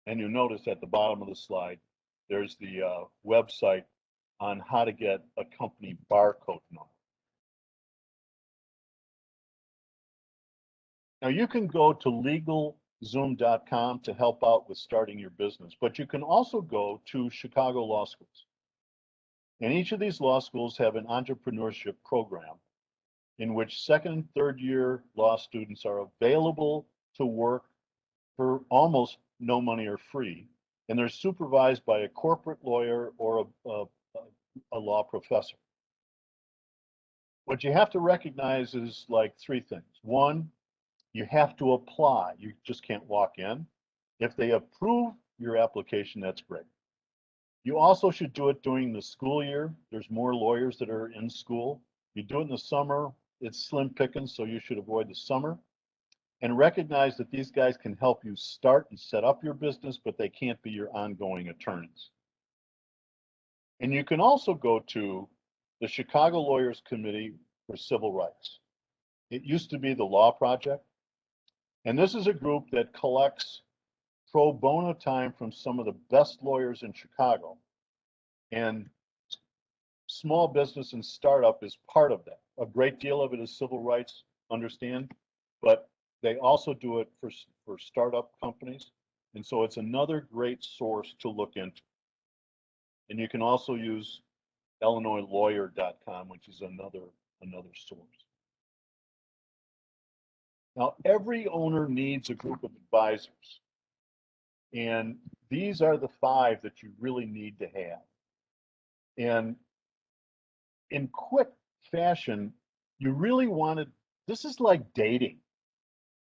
And you'll notice at the bottom of the slide, there's the website on how to get a company barcode number. Now you can go to LegalZoom.com to help out with starting your business, but you can also go to Chicago law schools. And each of these law schools have an entrepreneurship program in which second and third year law students are available to work for almost no money or free, and they're supervised by a corporate lawyer or a law professor. What you have to recognize is like three things. One, you have to apply. You just can't walk in. If they approve your application, that's great. You also should do it during the school year. There's more lawyers that are in school. You do it in the summer, it's slim pickings, so you should avoid the summer. And recognize that these guys can help you start and set up your business, but they can't be your ongoing attorneys. And you can also go to the Chicago Lawyers Committee for Civil Rights. It used to be the Law Project. And this is a group that collects pro bono time from some of the best lawyers in Chicago. And small business and startup is part of that. A great deal of it is civil rights, understand, but they also do it for startup companies. And so it's another great source to look into. And you can also use illinoislawyer.com, which is another source. Now, every owner needs a group of advisors. And these are the 5 that you really need to have. And in quick fashion, you really wanted, this is like dating.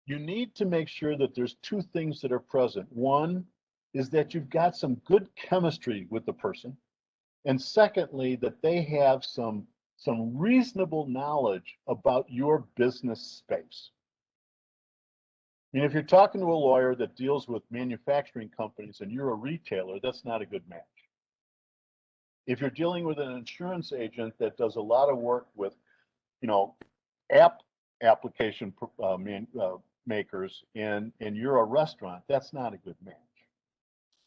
You need to make sure that there's 2 things that are present. One is that you've got some good chemistry with the person. And secondly, that they have some reasonable knowledge about your business space. I mean, if you're talking to a lawyer that deals with manufacturing companies and you're a retailer, that's not a good match. If you're dealing with an insurance agent that does a lot of work with, application makers, and you're a restaurant, that's not a good match.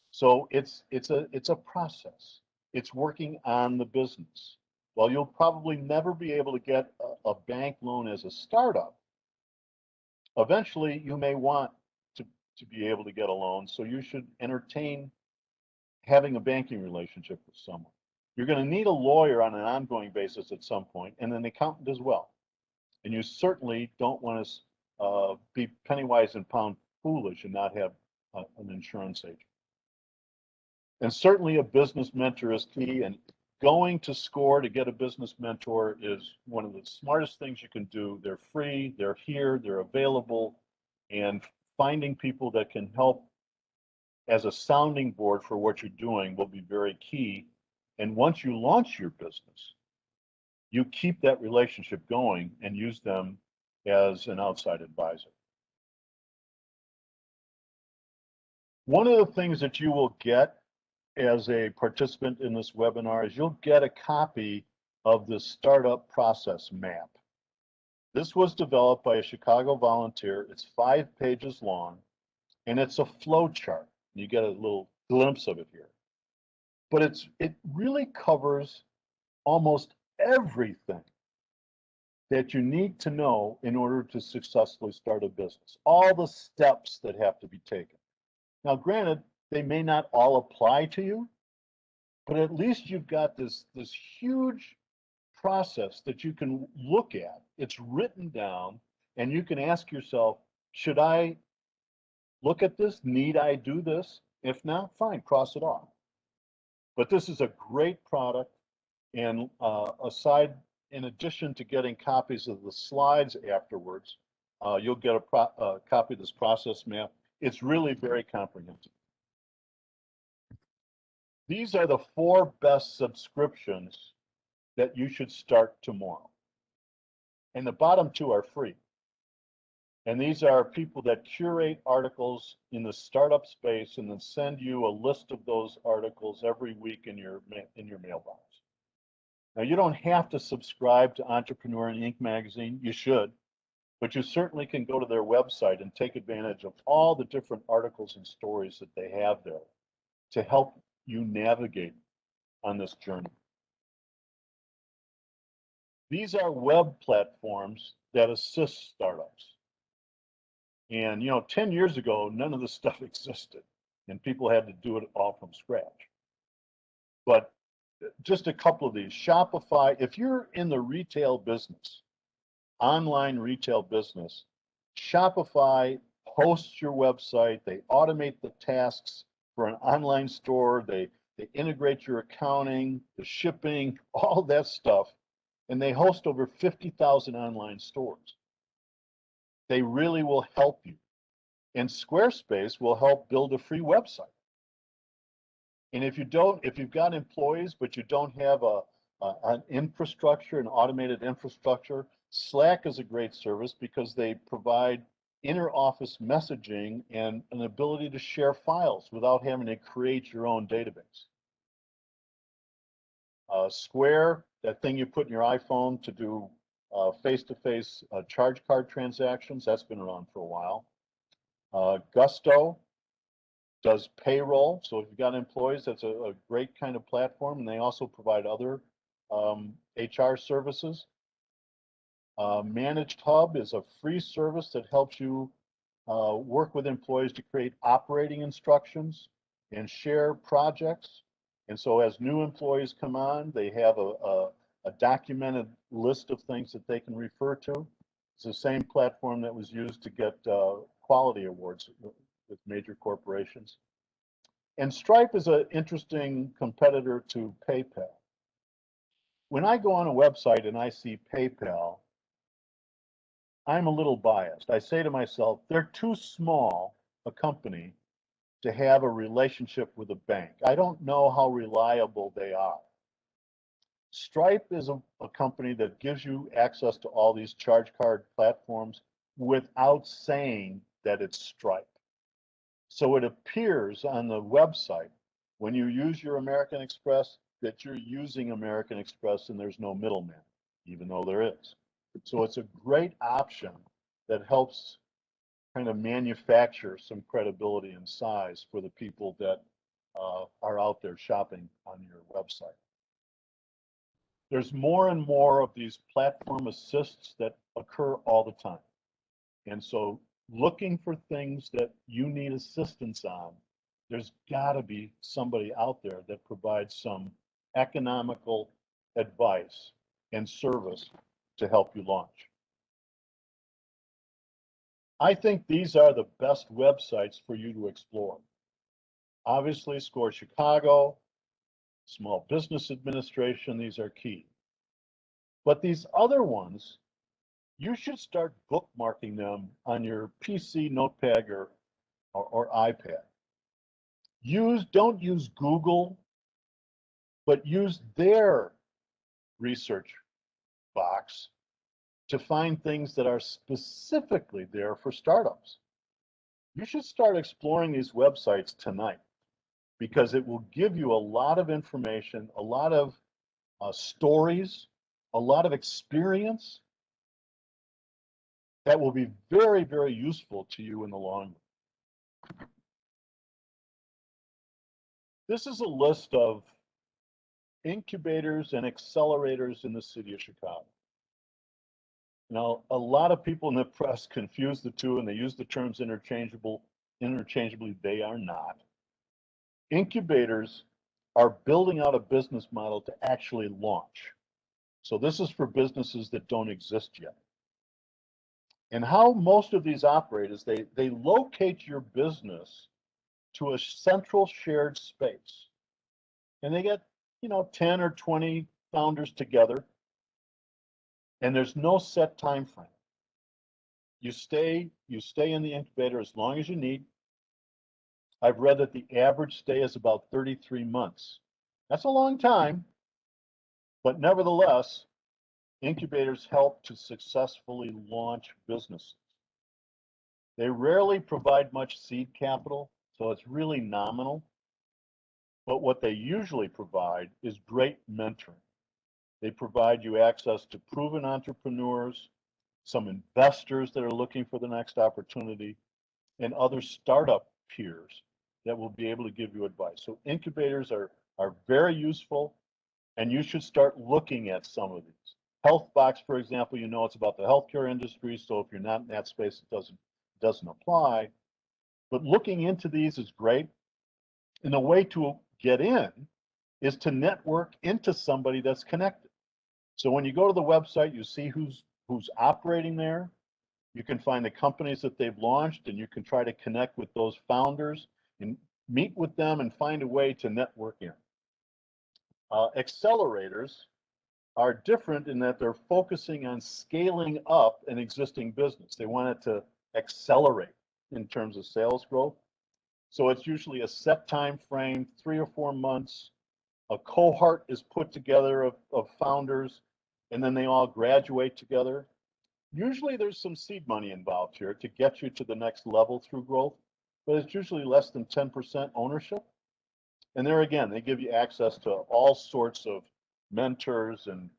So it's a process. It's working on the business. While you'll probably never be able to get a bank loan as a startup, eventually you may want to be able to get a loan, so you should entertain having a banking relationship with someone. You're going to need a lawyer on an ongoing basis at some point, and an accountant as well. And you certainly don't want to be penny wise and pound foolish and not have an insurance agent. And certainly a business mentor is key, and going to SCORE to get a business mentor is one of the smartest things you can do. They're free, they're here, they're available, and finding people that can help as a sounding board for what you're doing will be very key. And once you launch your business, you keep that relationship going and use them as an outside advisor. One of the things that you will get as a participant in this webinar is you'll get a copy of the startup process map. This was developed by a Chicago volunteer. It's 5 pages long, and it's a flow chart. You get a little glimpse of it here. But it really covers almost everything that you need to know in order to successfully start a business. All the steps that have to be taken. Now, granted, they may not all apply to you, but at least you've got this huge process that you can look at. It's written down, and you can ask yourself, should I look at this? Need I do this? If not, fine, cross it off. But this is a great product, and in addition to getting copies of the slides afterwards, you'll get a copy of this process map. It's really very comprehensive. These are the 4 best subscriptions that you should start tomorrow. And the bottom 2 are free. And these are people that curate articles in the startup space and then send you a list of those articles every week in your mailbox. Now, you don't have to subscribe to Entrepreneur Inc. magazine. You should, but you certainly can go to their website and take advantage of all the different articles and stories that they have there to help you navigate on this journey. These are web platforms that assist startups. And 10 years ago, none of this stuff existed, and people had to do it all from scratch. But just a couple of these. Shopify, if you're in the retail business, online retail business, Shopify hosts your website. They automate the tasks for an online store. They integrate your accounting, the shipping, all that stuff. And they host over 50,000 online stores. They really will help you. And Squarespace will help build a free website. And if you've got employees, but you don't have an infrastructure, an automated infrastructure, Slack is a great service because they provide inter-office messaging and an ability to share files without having to create your own database. Square, that thing you put in your iPhone to do face-to-face charge card transactions, that's been around for a while. Gusto, does payroll. So if you've got employees, that's a great kind of platform. And they also provide other HR services. Managed Hub is a free service that helps you work with employees to create operating instructions and share projects. And so as new employees come on, they have a documented list of things that they can refer to. It's the same platform that was used to get quality awards with major corporations. And Stripe is an interesting competitor to PayPal. When I go on a website and I see PayPal, I'm a little biased. I say to myself, they're too small a company to have a relationship with a bank. I don't know how reliable they are. Stripe is a company that gives you access to all these charge card platforms without saying that it's Stripe. So it appears on the website when you use your American Express that you're using American Express and there's no middleman, even though there is. So it's a great option that helps kind of manufacture some credibility and size for the people that are out there shopping on your website. There's more and more of these platform assists that occur all the time. And so looking for things that you need assistance on, there's got to be somebody out there that provides some economical advice and service to help you launch. I think these are the best websites for you to explore. Obviously, Score Chicago, Small Business Administration, these are key. But these other ones, you should start bookmarking them on your PC, notepad, or iPad. Don't use Google, but use their research box to find things that are specifically there for startups. You should start exploring these websites tonight because it will give you a lot of information, a lot of stories, a lot of experience that will be very, very useful to you in the long run. This is a list of incubators and accelerators in the city of Chicago. Now, a lot of people in the press confuse the two and they use the terms interchangeably. They are not. Incubators are building out a business model to actually launch. So this is for businesses that don't exist yet. And how most of these operate is they locate your business to a central shared space. And they get, 10 or 20 founders together. And there's no set time frame. You stay in the incubator as long as you need. I've read that the average stay is about 33 months. That's a long time, but nevertheless, incubators help to successfully launch businesses. They rarely provide much seed capital, so it's really nominal. But what they usually provide is great mentoring. They provide you access to proven entrepreneurs, some investors that are looking for the next opportunity, and other startup peers that will be able to give you advice. So incubators are very useful, and you should start looking at some of these. Healthbox, for example, it's about the healthcare industry, so if you're not in that space, it doesn't apply. But looking into these is great. And the way to get in is to network into somebody that's connected. So when you go to the website, you see who's operating there. You can find the companies that they've launched, and you can try to connect with those founders and meet with them and find a way to network in. Accelerators are different in that they're focusing on scaling up an existing business. They want it to accelerate in terms of sales growth. So it's usually a set time frame, 3 or 4 months. A cohort is put together of founders, and then they all graduate together. Usually there's some seed money involved here to get you to the next level through growth, but it's usually less than 10% ownership. And there again, they give you access to all sorts of mentors and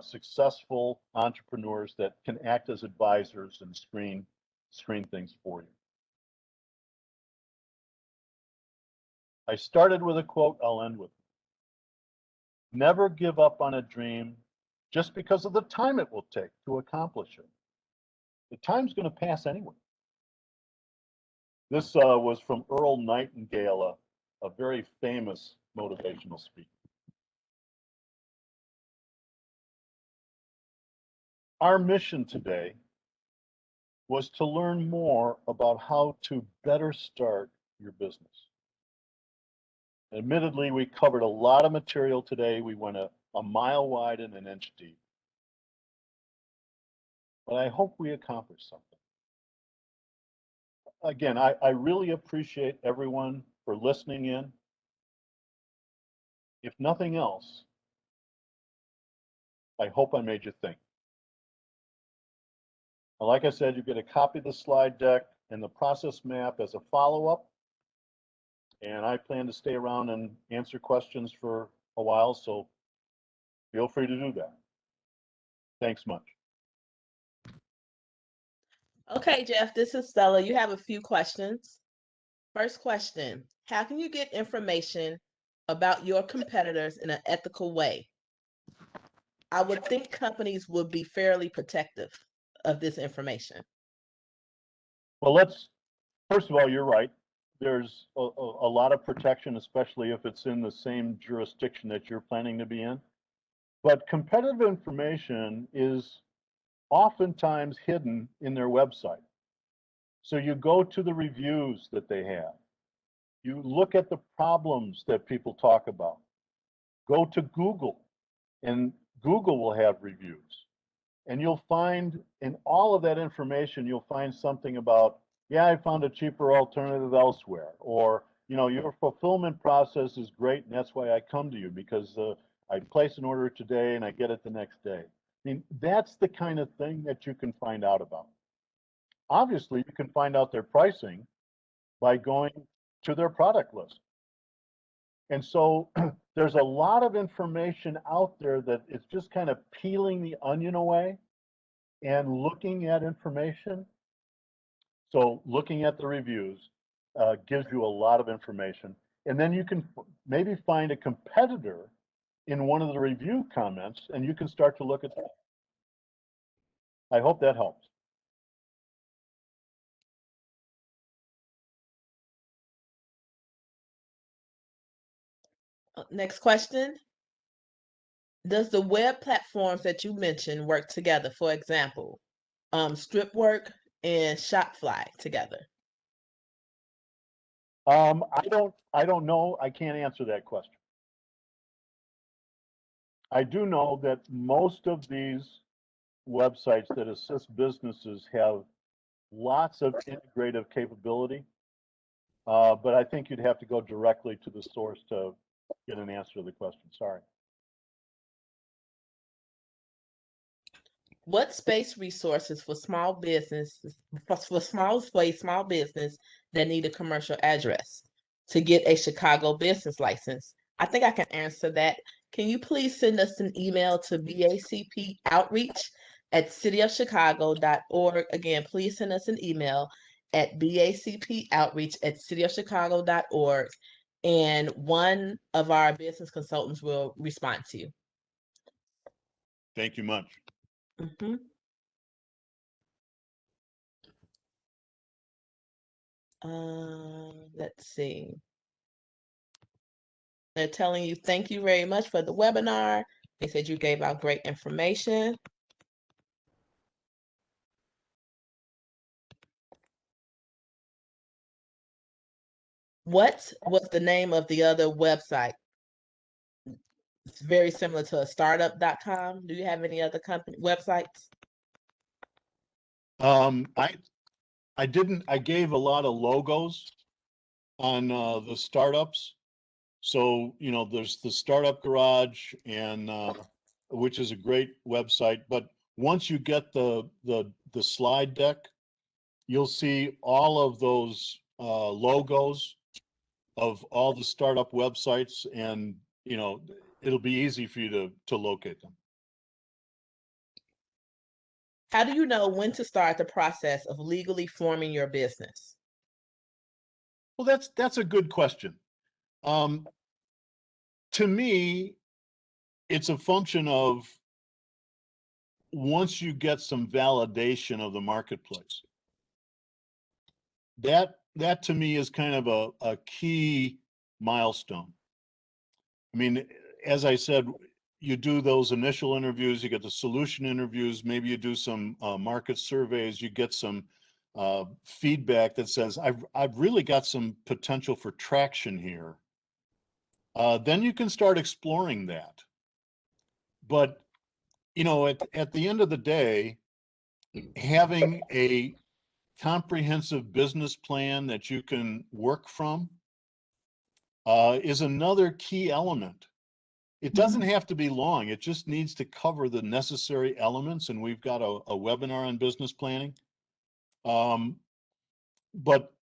successful entrepreneurs that can act as advisors and screen things for you. I started with a quote, I'll end with. Never give up on a dream just because of the time it will take to accomplish it. The time's going to pass anyway. This was from Earl Nightingale, a very famous motivational speaker. Our mission today was to learn more about how to better start your business. Admittedly, we covered a lot of material today. We went a mile wide and an inch deep. But I hope we accomplished something. Again, I really appreciate everyone for listening in. If nothing else, I hope I made you think. Like I said, you get a copy of the slide deck and the process map as a follow-up. And I plan to stay around and answer questions for a while, so feel free to do that. Thanks much. Okay, Jeff, this is Stella. You have a few questions. First question, how can you get information about your competitors in an ethical way? I would think companies would be fairly protective of this information. Well, first of all, you're right. There's a lot of protection, especially if it's in the same jurisdiction that you're planning to be in. But competitive information is oftentimes hidden in their website. So you go to the reviews that they have. You look at the problems that people talk about. Go to Google, and Google will have reviews. And you'll find in all of that information, you'll find something about, yeah, I found a cheaper alternative elsewhere, or, you know, your fulfillment process is great, and that's why I come to you, because I place an order today and I get it the next day. I mean, that's the kind of thing that you can find out about. Obviously, you can find out their pricing by going to their product list. And so there's a lot of information out there that it's just kind of peeling the onion away and looking at information. So looking at the reviews gives you a lot of information. And then you can maybe find a competitor in one of the review comments, and you can start to look at that. I hope that helps. Next question. Does the web platforms that you mentioned work together? For example, Stripwork and Shopify together? I don't know. I can't answer that question. I do know that most of these websites that assist businesses have lots of integrative capability, but I think you'd have to go directly to the source to get an answer to the question. Sorry. What space resources for small businesses, for small business that need a commercial address to get a Chicago business license? I think I can answer that. Can you please send us an email to bacpoutreach@cityofchicago.org? Again, please send us an email at bacpoutreach@cityofchicago.org, and one of our business consultants will respond to you. Thank you much. Mm-hmm. Let's see. They're telling you, thank you very much for the webinar. They said you gave out great information. What was the name of the other website? It's very similar to a startup.com. Do you have any other company websites? I didn't. I gave a lot of logos on the startups. So, you know, there's the Startup Garage, and which is a great website. But once you get the slide deck, you'll see all of those logos of all the startup websites, and you know, it'll be easy for you to locate them. How do you know when to start the process of legally forming your business? Well, that's a good question. To me, it's a function of once you get some validation of the marketplace. That to me is kind of a key milestone. I mean, as I said, you do those initial interviews, you get the solution interviews, maybe you do some market surveys, you get some feedback that says, I've really got some potential for traction here. Then you can start exploring that. But, you know, at the end of the day, having a comprehensive business plan that you can work from is another key element. It doesn't have to be long. It just needs to cover the necessary elements. And we've got a webinar on business planning. But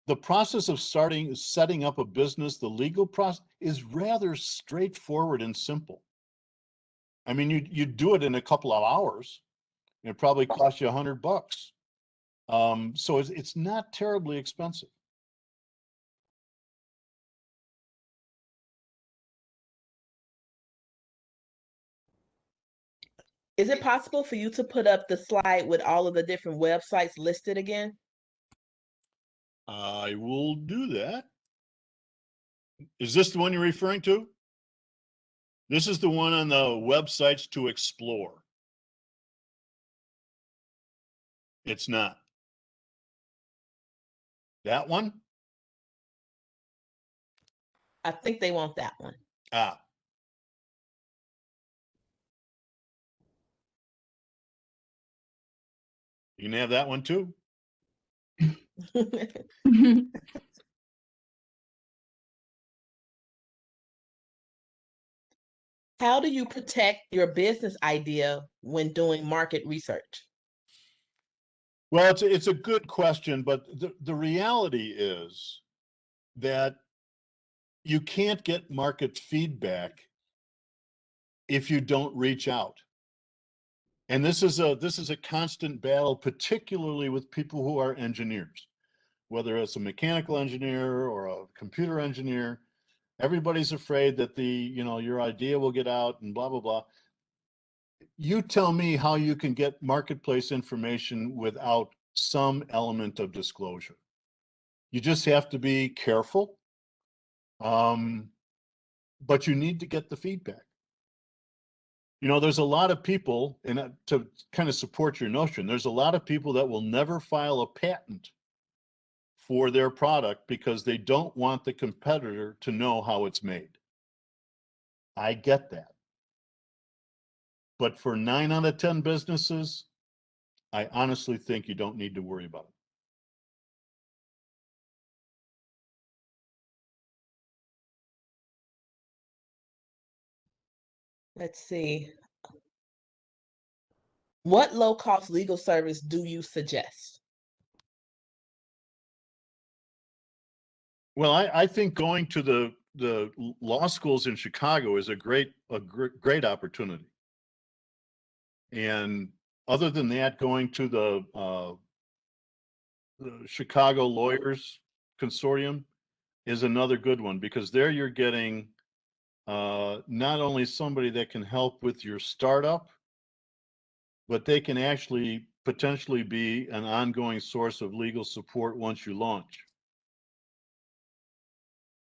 the process of setting up a business, the legal process is rather straightforward and simple. I mean, you do it in a couple of hours. And it probably costs you $100. So it's not terribly expensive. Is it possible for you to put up the slide with all of the different websites listed again? I will do that. Is this the one you're referring to? This is the one on the websites to explore. It's not. That one? I think they want that one. Ah. You can have that one too. How do you protect your business idea when doing market research? Well, it's a good question, but the reality is that you can't get market feedback if you don't reach out. And this is a constant battle, particularly with people who are engineers, whether it's a mechanical engineer or a computer engineer. Everybody's afraid that your idea will get out and blah, blah, blah. You tell me how you can get marketplace information without some element of disclosure. You just have to be careful, but you need to get the feedback. You know, there's a lot of people, and to kind of support your notion, there's a lot of people that will never file a patent for their product because they don't want the competitor to know how it's made. I get that. But for 9 out of 10 businesses, I honestly think you don't need to worry about it. Let's see. What low-cost legal service do you suggest? Well, I think going to the law schools in Chicago is a great opportunity. And other than that, going to the Chicago Lawyers Consortium is another good one, because there you're getting not only somebody that can help with your startup, but they can actually potentially be an ongoing source of legal support once you launch.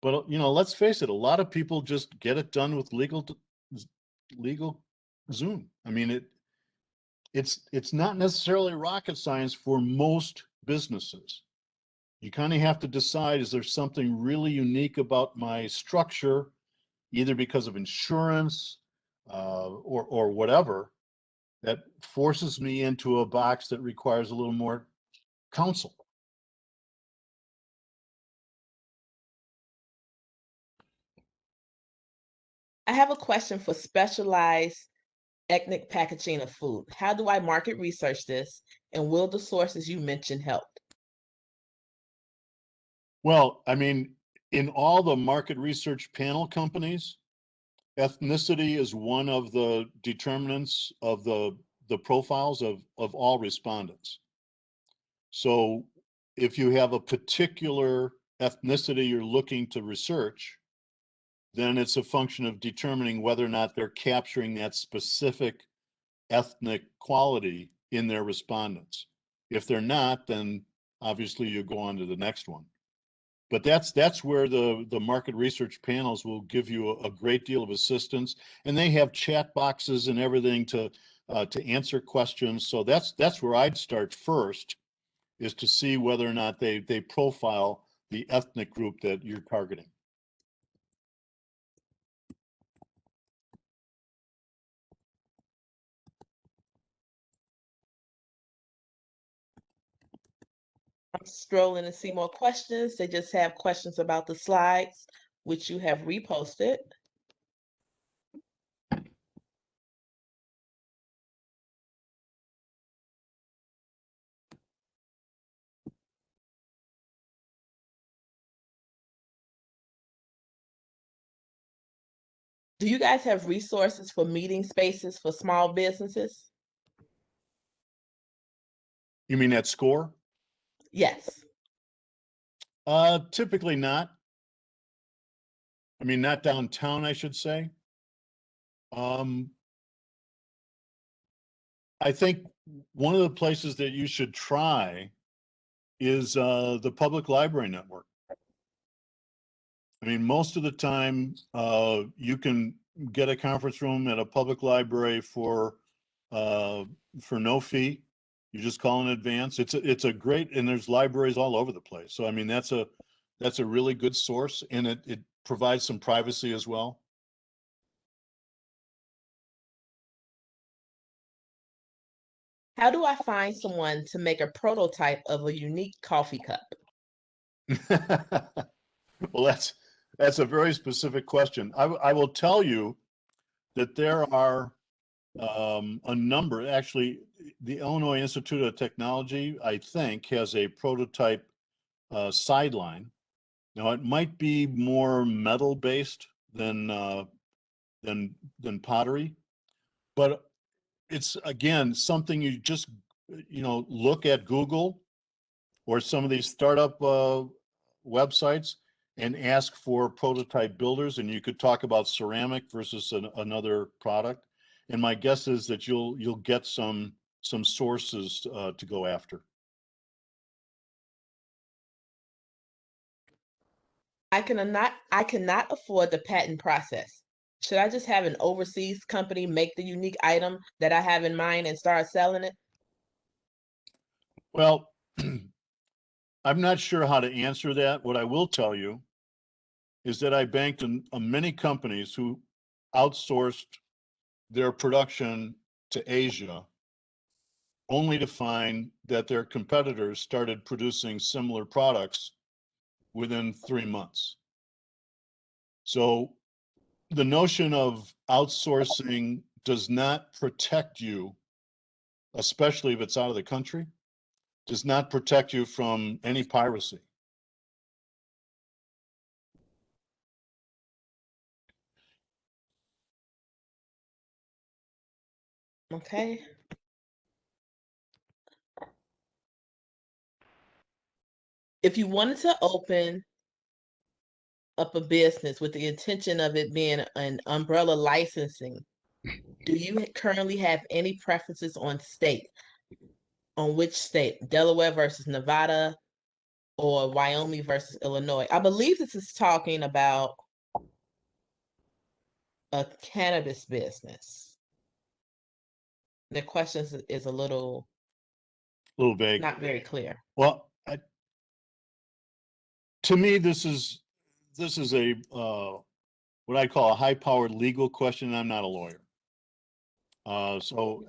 But let's face it, a lot of people just get it done with legal Zoom. I mean, it's not necessarily rocket science for most businesses. You kind of have to decide, is there something really unique about my structure, either because of insurance or whatever, that forces me into a box that requires a little more counsel. I have a question for specialized ethnic packaging of food. How do I market research this? And will the sources you mentioned help? Well, I mean, in all the market research panel companies, ethnicity is one of the determinants of the profiles of all respondents. So if you have a particular ethnicity you're looking to research, then it's a function of determining whether or not they're capturing that specific ethnic quality in their respondents. If they're not, then obviously you go on to the next one. But that's where the market research panels will give you a great deal of assistance, and they have chat boxes and everything to answer questions. So that's where I'd start first, is to see whether or not they profile the ethnic group that you're targeting. I'm scrolling to see more questions. They just have questions about the slides, which you have reposted. Do you guys have resources for meeting spaces for small businesses? You mean that score? Yes. Typically not. I mean, not downtown, I should say. I think one of the places that you should try is the public library network. I mean, most of the time, you can get a conference room at a public library for no fee. You just call in advance. It's a great, and there's libraries all over the place. So I mean, that's a really good source, and it provides some privacy as well. How do I find someone to make a prototype of a unique coffee cup? Well, that's a very specific question. I will tell you that there are a number. Actually, the Illinois Institute of Technology, I think, has a prototype sideline. Now, it might be more metal based than pottery, but it's again something you just look at Google or some of these startup websites and ask for prototype builders, and you could talk about ceramic versus another product. And my guess is that you'll get some sources to go after. I cannot afford the patent process. Should I just have an overseas company make the unique item that I have in mind and start selling it? Well, I'm not sure how to answer that. What I will tell you is that I banked in many companies who outsourced their production to Asia, only to find that their competitors started producing similar products within 3 months. So the notion of outsourcing does not protect you, especially if it's out of the country, does not protect you from any piracy. Okay. If you wanted to open up a business with the intention of it being an umbrella licensing, do you currently have any preferences on state? On which state? Delaware versus Nevada or Wyoming versus Illinois? I believe this is talking about a cannabis business. The question is a little Vague. not very clear. Well, to me, this is a what I call a high-powered legal question. I'm not a lawyer, so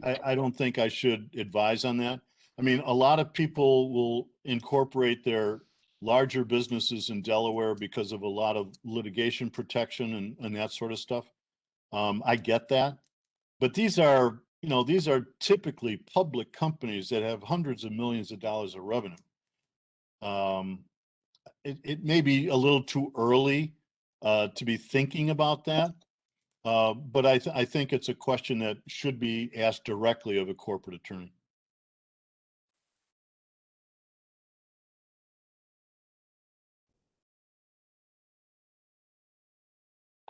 I don't think I should advise on that. I mean, a lot of people will incorporate their larger businesses in Delaware because of a lot of litigation protection and that sort of stuff. I get that, but these are typically public companies that have hundreds of millions of dollars of revenue. It may be a little too early to be thinking about that, but I think it's a question that should be asked directly of a corporate attorney.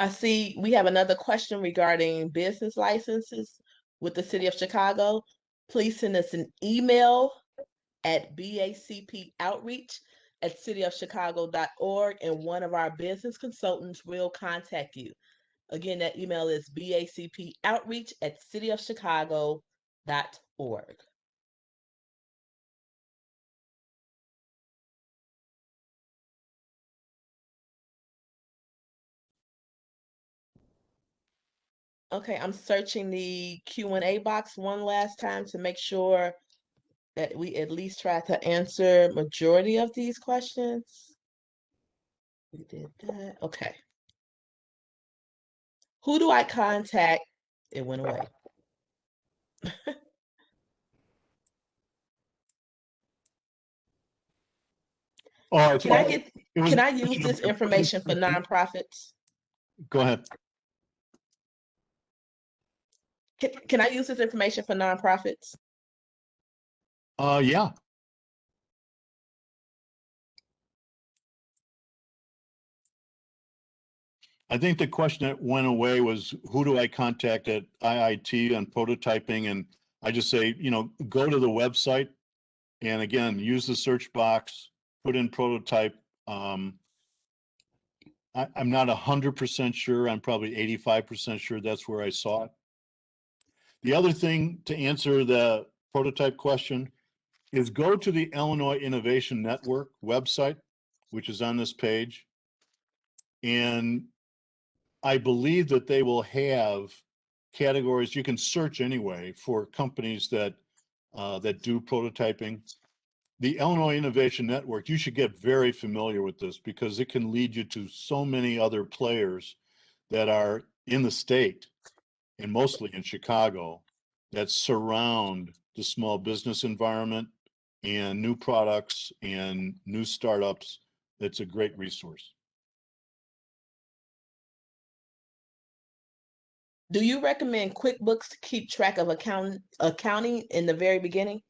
I see we have another question regarding business licenses with the City of Chicago. Please send us an email at bacpoutreach@cityofchicago.org, and one of our business consultants will contact you. Again, that email is bacpoutreach@cityofchicago.org. Okay, I'm searching the Q&A box one last time to make sure that we at least try to answer majority of these questions. We did that. Okay. Who do I contact? It went away. Oh, Can I use this information for nonprofits? Go ahead. Can I use this information for nonprofits? Yeah. I think the question that went away was, who do I contact at IIT on prototyping? And I just say, go to the website and again, use the search box, put in prototype. I'm not 100% sure. I'm probably 85% sure that's where I saw it. The other thing to answer the prototype question is go to the Illinois Innovation Network website, which is on this page. And I believe that they will have categories you can search anyway for companies that do prototyping. The Illinois Innovation Network, you should get very familiar with this because it can lead you to so many other players that are in the state and mostly in Chicago that surround the small business environment and new products and new startups. It's a great resource. Do you recommend QuickBooks to keep track of accounting in the very beginning?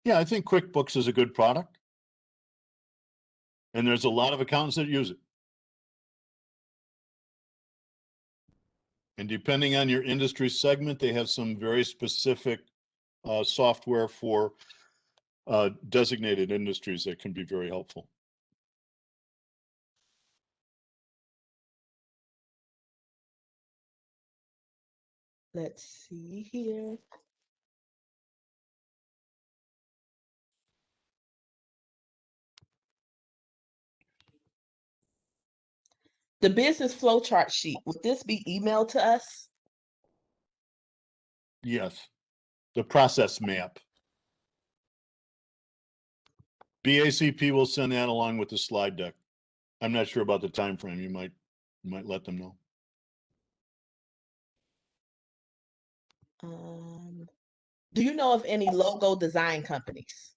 Yeah, I think QuickBooks is a good product. And there's a lot of accountants that use it. And depending on your industry segment, they have some very specific software for designated industries that can be very helpful. Let's see here. The business flowchart sheet, would this be emailed to us? Yes, the process map. BACP will send that along with the slide deck. I'm not sure about the time frame. You might let them know. Do you know of any logo design companies?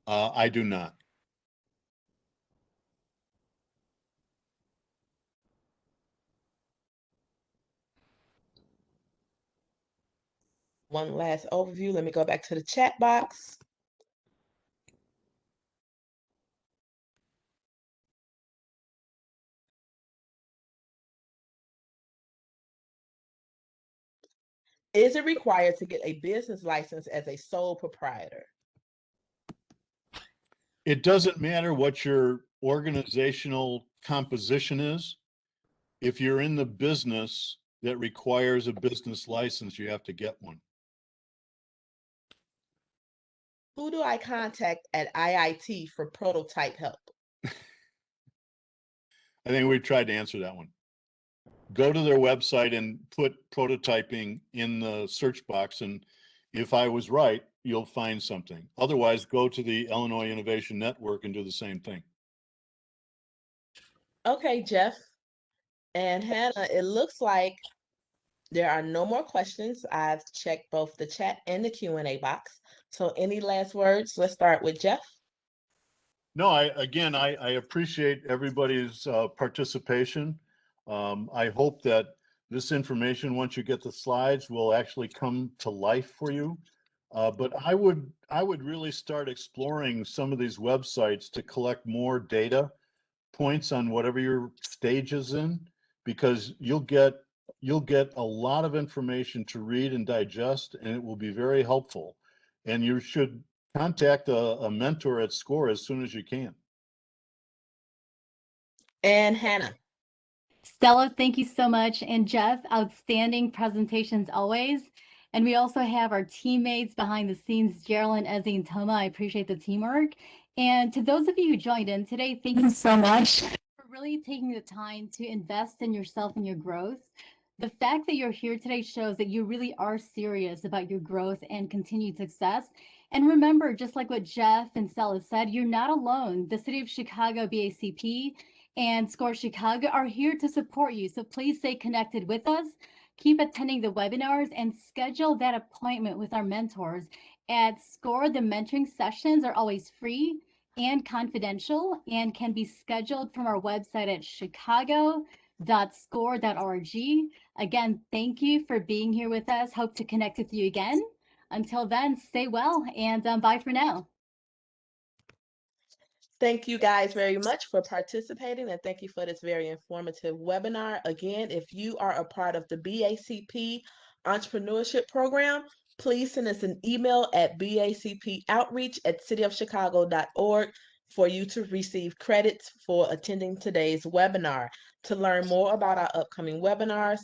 I do not. One last overview. Let me go back to the chat box. Is it required to get a business license as a sole proprietor? It doesn't matter what your organizational composition is. If you're in the business that requires a business license, you have to get one. Who do I contact at IIT for prototype help? I think we tried to answer that one. Go to their website and put prototyping in the search box. And if I was right, you'll find something. Otherwise, go to the Illinois Innovation Network and do the same thing. Okay, Jeff and Hannah, it looks like there are no more questions. I've checked both the chat and the Q&A box. So any last words? Let's start with Jeff. No, I appreciate everybody's participation. I hope that this information, once you get the slides, will actually come to life for you. But I would really start exploring some of these websites to collect more data, points on whatever your stage is in, because you'll get a lot of information to read and digest, and it will be very helpful. And you should contact a mentor at SCORE as soon as you can. And Hannah. Stella, thank you so much. And Jeff, outstanding presentations always. And we also have our teammates behind the scenes, Geraldine, Ezzy, and Toma. I appreciate the teamwork. And to those of you who joined in today, thank you so much for really taking the time to invest in yourself and your growth. The fact that you're here today shows that you really are serious about your growth and continued success. And remember, just like what Jeff and Stella said, you're not alone. The City of Chicago BACP and SCORE Chicago are here to support you. So please stay connected with us. Keep attending the webinars and schedule that appointment with our mentors. At SCORE, the mentoring sessions are always free and confidential and can be scheduled from our website at chicago.score.org. Again, thank you for being here with us. Hope to connect with you again. Until then, stay well and bye for now. Thank you guys very much for participating, and thank you for this very informative webinar. Again, if you are a part of the BACP Entrepreneurship Program, please send us an email at bacpoutreach@cityofchicago.org for you to receive credits for attending today's webinar. To learn more about our upcoming webinars,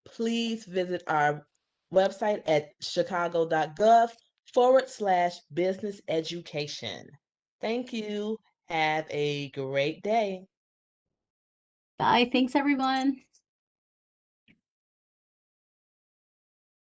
please visit our website at chicago.gov/business education. Thank you. Have a great day. Bye. Thanks, everyone.